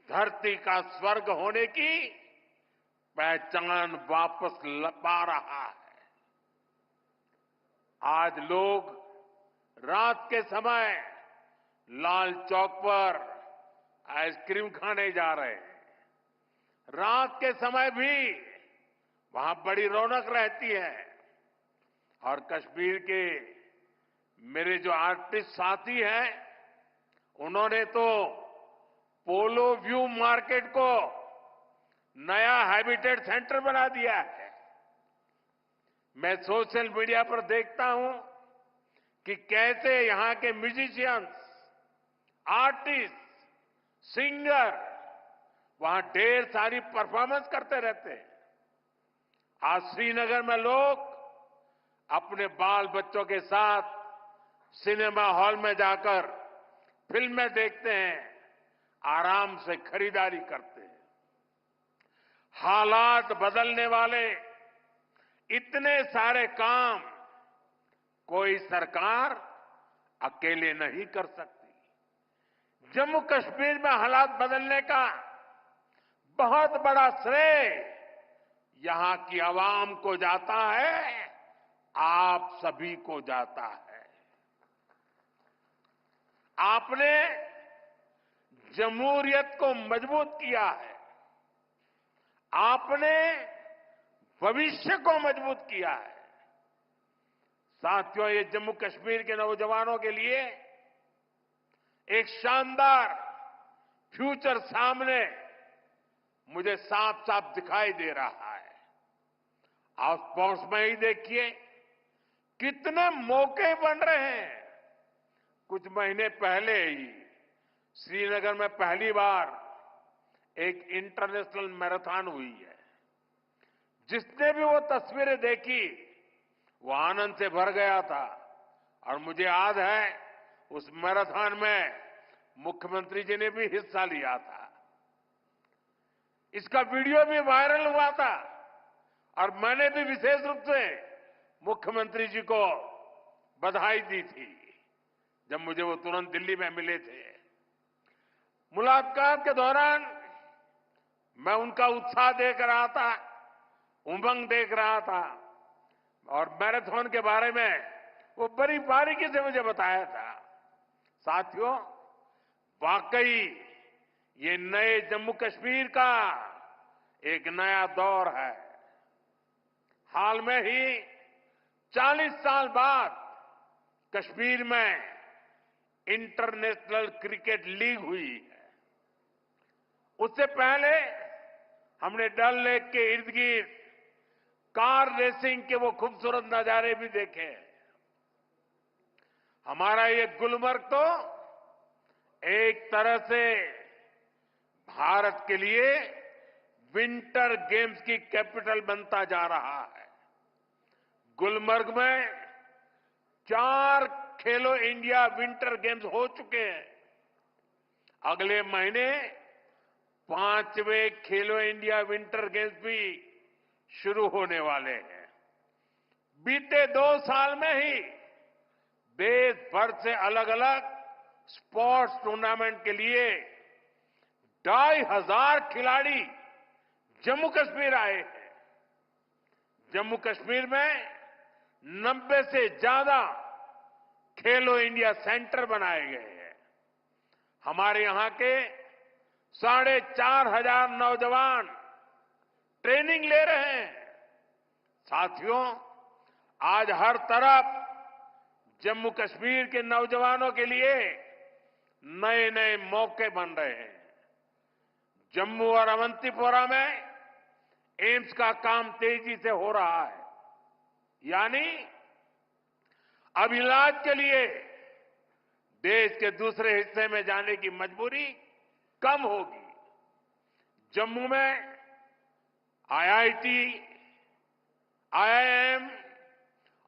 धरती का स्वर्ग होने की पहचान वापस पा रहा है। आज लोग रात के समय लाल चौक पर आइसक्रीम खाने जा रहे हैं। रात के समय भी वहां बड़ी रौनक रहती है। और कश्मीर के मेरे जो आर्टिस्ट साथी हैं, उन्होंने तो पोलो व्यू मार्केट को नया हैबिटेट सेंटर बना दिया है। मैं सोशल मीडिया पर देखता हूं कि कैसे यहां के म्यूजिशियंस, आर्टिस्ट, सिंगर वहां ढेर सारी परफॉर्मेंस करते रहते हैं। आज श्रीनगर में लोग अपने बाल बच्चों के साथ सिनेमा हॉल में जाकर फिल्में देखते हैं, आराम से खरीदारी करते हैं। हालात बदलने वाले इतने सारे काम कोई सरकार अकेले नहीं कर सकती। जम्मू कश्मीर में हालात बदलने का बहुत बड़ा श्रेय यहां की आवाम को जाता है, आप सभी को जाता है। आपने जमहूरियत को मजबूत किया है, आपने भविष्य को मजबूत किया है। साथियों, ये जम्मू कश्मीर के नौजवानों के लिए एक शानदार फ्यूचर सामने मुझे साफ साफ दिखाई दे रहा है। आप स्पोर्ट्स में ही देखिए कितने मौके बन रहे हैं। कुछ महीने पहले ही श्रीनगर में पहली बार एक इंटरनेशनल मैराथन हुई है। जिसने भी वो तस्वीरें देखी वो आनंद से भर गया था। और मुझे याद है उस मैराथन में मुख्यमंत्री जी ने भी हिस्सा लिया था। इसका वीडियो भी वायरल हुआ था और मैंने भी विशेष रूप से मुख्यमंत्री जी को बधाई दी थी जब मुझे वो तुरंत दिल्ली में मिले थे। मुलाकात के दौरान मैं उनका उत्साह देख रहा था, उमंग देख रहा था और मैराथन के बारे में वो बड़ी बारीकी से मुझे बताया था। साथियों, वाकई ये नए जम्मू कश्मीर का एक नया दौर है। हाल में ही 40 साल बाद कश्मीर में इंटरनेशनल क्रिकेट लीग हुई है। उससे पहले हमने डल लेक के इर्द गिर्द कार रेसिंग के वो खूबसूरत नजारे भी देखे। हमारा ये गुलमर्ग तो एक तरह से भारत के लिए विंटर गेम्स की कैपिटल बनता जा रहा है। गुलमर्ग में 4 खेलो इंडिया विंटर गेम्स हो चुके हैं। अगले महीने 5वें खेलो इंडिया विंटर गेम्स भी शुरू होने वाले हैं। बीते 2 साल में ही देश भर से अलग अलग स्पोर्ट्स टूर्नामेंट के लिए 2,500 खिलाड़ी जम्मू कश्मीर आए हैं। जम्मू कश्मीर में 90 से ज्यादा खेलो इंडिया सेंटर बनाए गए हैं। हमारे यहां के 4,500 नौजवान ट्रेनिंग ले रहे हैं। साथियों, आज हर तरफ जम्मू कश्मीर के नौजवानों के लिए नए नए मौके बन रहे हैं। जम्मू और अवंतीपोरा में एम्स का काम तेजी से हो रहा है, यानी अब इलाज के लिए देश के दूसरे हिस्से में जाने की मजबूरी कम होगी। जम्मू में आईआईटी, आईआईएम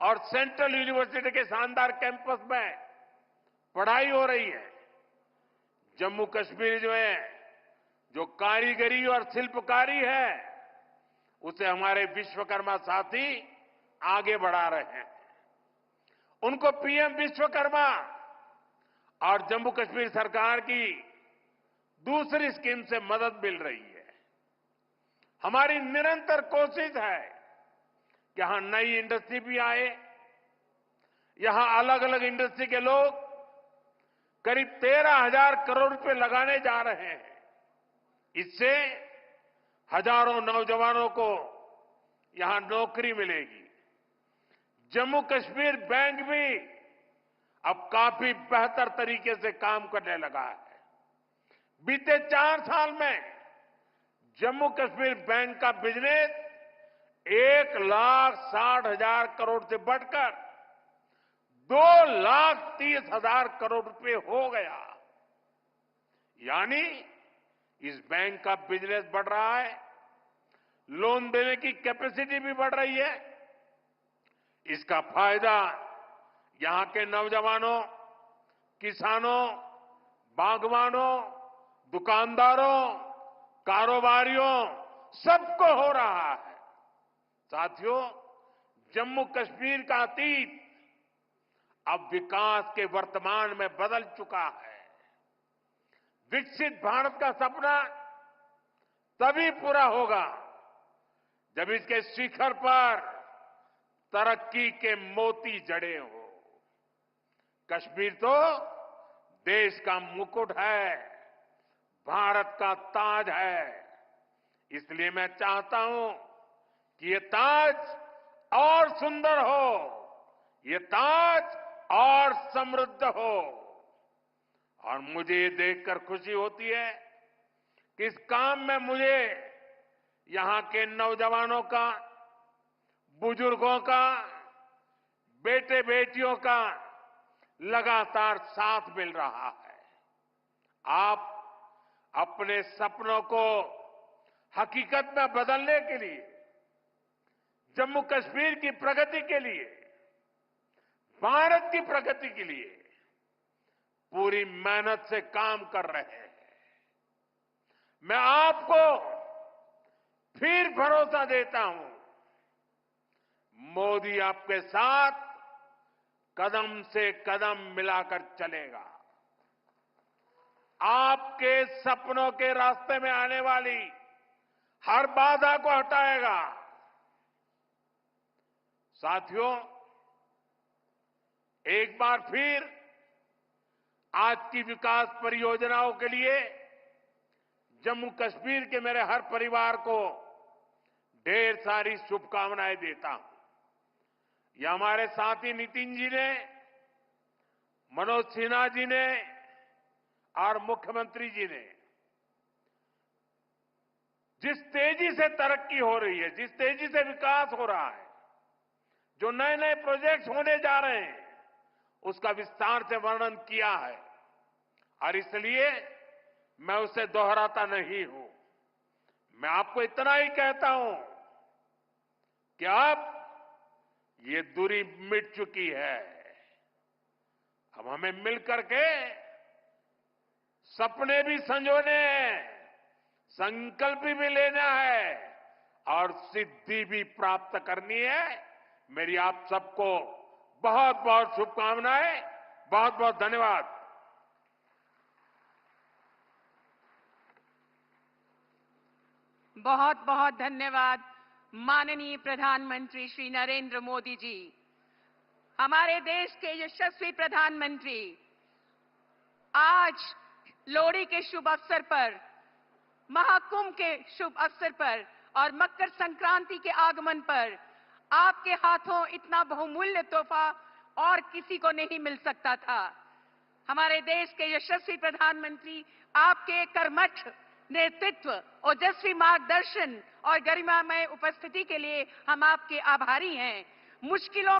और सेंट्रल यूनिवर्सिटी के शानदार कैंपस में पढ़ाई हो रही है। जम्मू कश्मीर जो कारीगरी और शिल्पकारी है, उसे हमारे विश्वकर्मा साथी आगे बढ़ा रहे हैं। उनको पीएम विश्वकर्मा और जम्मू कश्मीर सरकार की दूसरी स्कीम से मदद मिल रही है। हमारी निरंतर कोशिश है कि यहां नई इंडस्ट्री भी आए। यहां अलग अलग इंडस्ट्री के लोग करीब 13,000 करोड़ रुपए लगाने जा रहे हैं। इससे हजारों नौजवानों को यहां नौकरी मिलेगी। जम्मू कश्मीर बैंक भी अब काफी बेहतर तरीके से काम करने लगा है। बीते 4 साल में जम्मू कश्मीर बैंक का बिजनेस 1,60,000 करोड़ से बढ़कर 2,30,000 करोड़ रुपए हो गया। यानी इस बैंक का बिजनेस बढ़ रहा है, लोन देने की कैपेसिटी भी बढ़ रही है। इसका फायदा यहां के नौजवानों, किसानों, बागवानों, दुकानदारों, कारोबारियों सबको हो रहा है। साथियों, जम्मू कश्मीर का अतीत अब विकास के वर्तमान में बदल चुका है। विकसित भारत का सपना तभी पूरा होगा जब इसके शिखर पर तरक्की के मोती जड़े हो। कश्मीर तो देश का मुकुट है, भारत का ताज है। इसलिए मैं चाहता हूं कि ये ताज और सुंदर हो, ये ताज और समृद्ध हो। और मुझे ये देखकर खुशी होती है कि इस काम में मुझे यहां के नौजवानों का, बुजुर्गों का, बेटे बेटियों का लगातार साथ मिल रहा है। आप अपने सपनों को हकीकत में बदलने के लिए, जम्मू कश्मीर की प्रगति के लिए, भारत की प्रगति के लिए पूरी मेहनत से काम कर रहे हैं। मैं आपको फिर भरोसा देता हूं, मोदी आपके साथ कदम से कदम मिलाकर चलेगा। आपके सपनों के रास्ते में आने वाली हर बाधा को हटाएगा। साथियों, एक बार फिर आज की विकास परियोजनाओं के लिए जम्मू कश्मीर के मेरे हर परिवार को ढेर सारी शुभकामनाएं देता हूं। यह हमारे साथी नितिन जी ने, मनोज सिन्हा जी ने और मुख्यमंत्री जी ने जिस तेजी से तरक्की हो रही है, जिस तेजी से विकास हो रहा है, जो नए नए प्रोजेक्ट्स होने जा रहे हैं, उसका विस्तार से वर्णन किया है। और इसलिए मैं उसे दोहराता नहीं हूं। मैं आपको इतना ही कहता हूं कि अब ये दूरी मिट चुकी है। अब हमें मिलकर के सपने भी संजोने हैं, संकल्प भी लेना है और सिद्धि भी प्राप्त करनी है। मेरी आप सबको बहुत बहुत शुभकामनाएं, बहुत बहुत धन्यवाद। बहुत बहुत धन्यवाद माननीय प्रधानमंत्री श्री नरेंद्र मोदी जी। हमारे देश के यशस्वी प्रधानमंत्री आज लोहड़ी के शुभ अवसर पर, महाकुंभ के शुभ अवसर पर और मकर संक्रांति के आगमन पर आपके हाथों इतना बहुमूल्य तोहफा और किसी को नहीं मिल सकता था। हमारे देश के यशस्वी प्रधानमंत्री आपके कर्मठ नेतृत्व, ओजस्वी मार्गदर्शन और गरिमामय उपस्थिति के लिए हम आपके आभारी हैं। मुश्किलों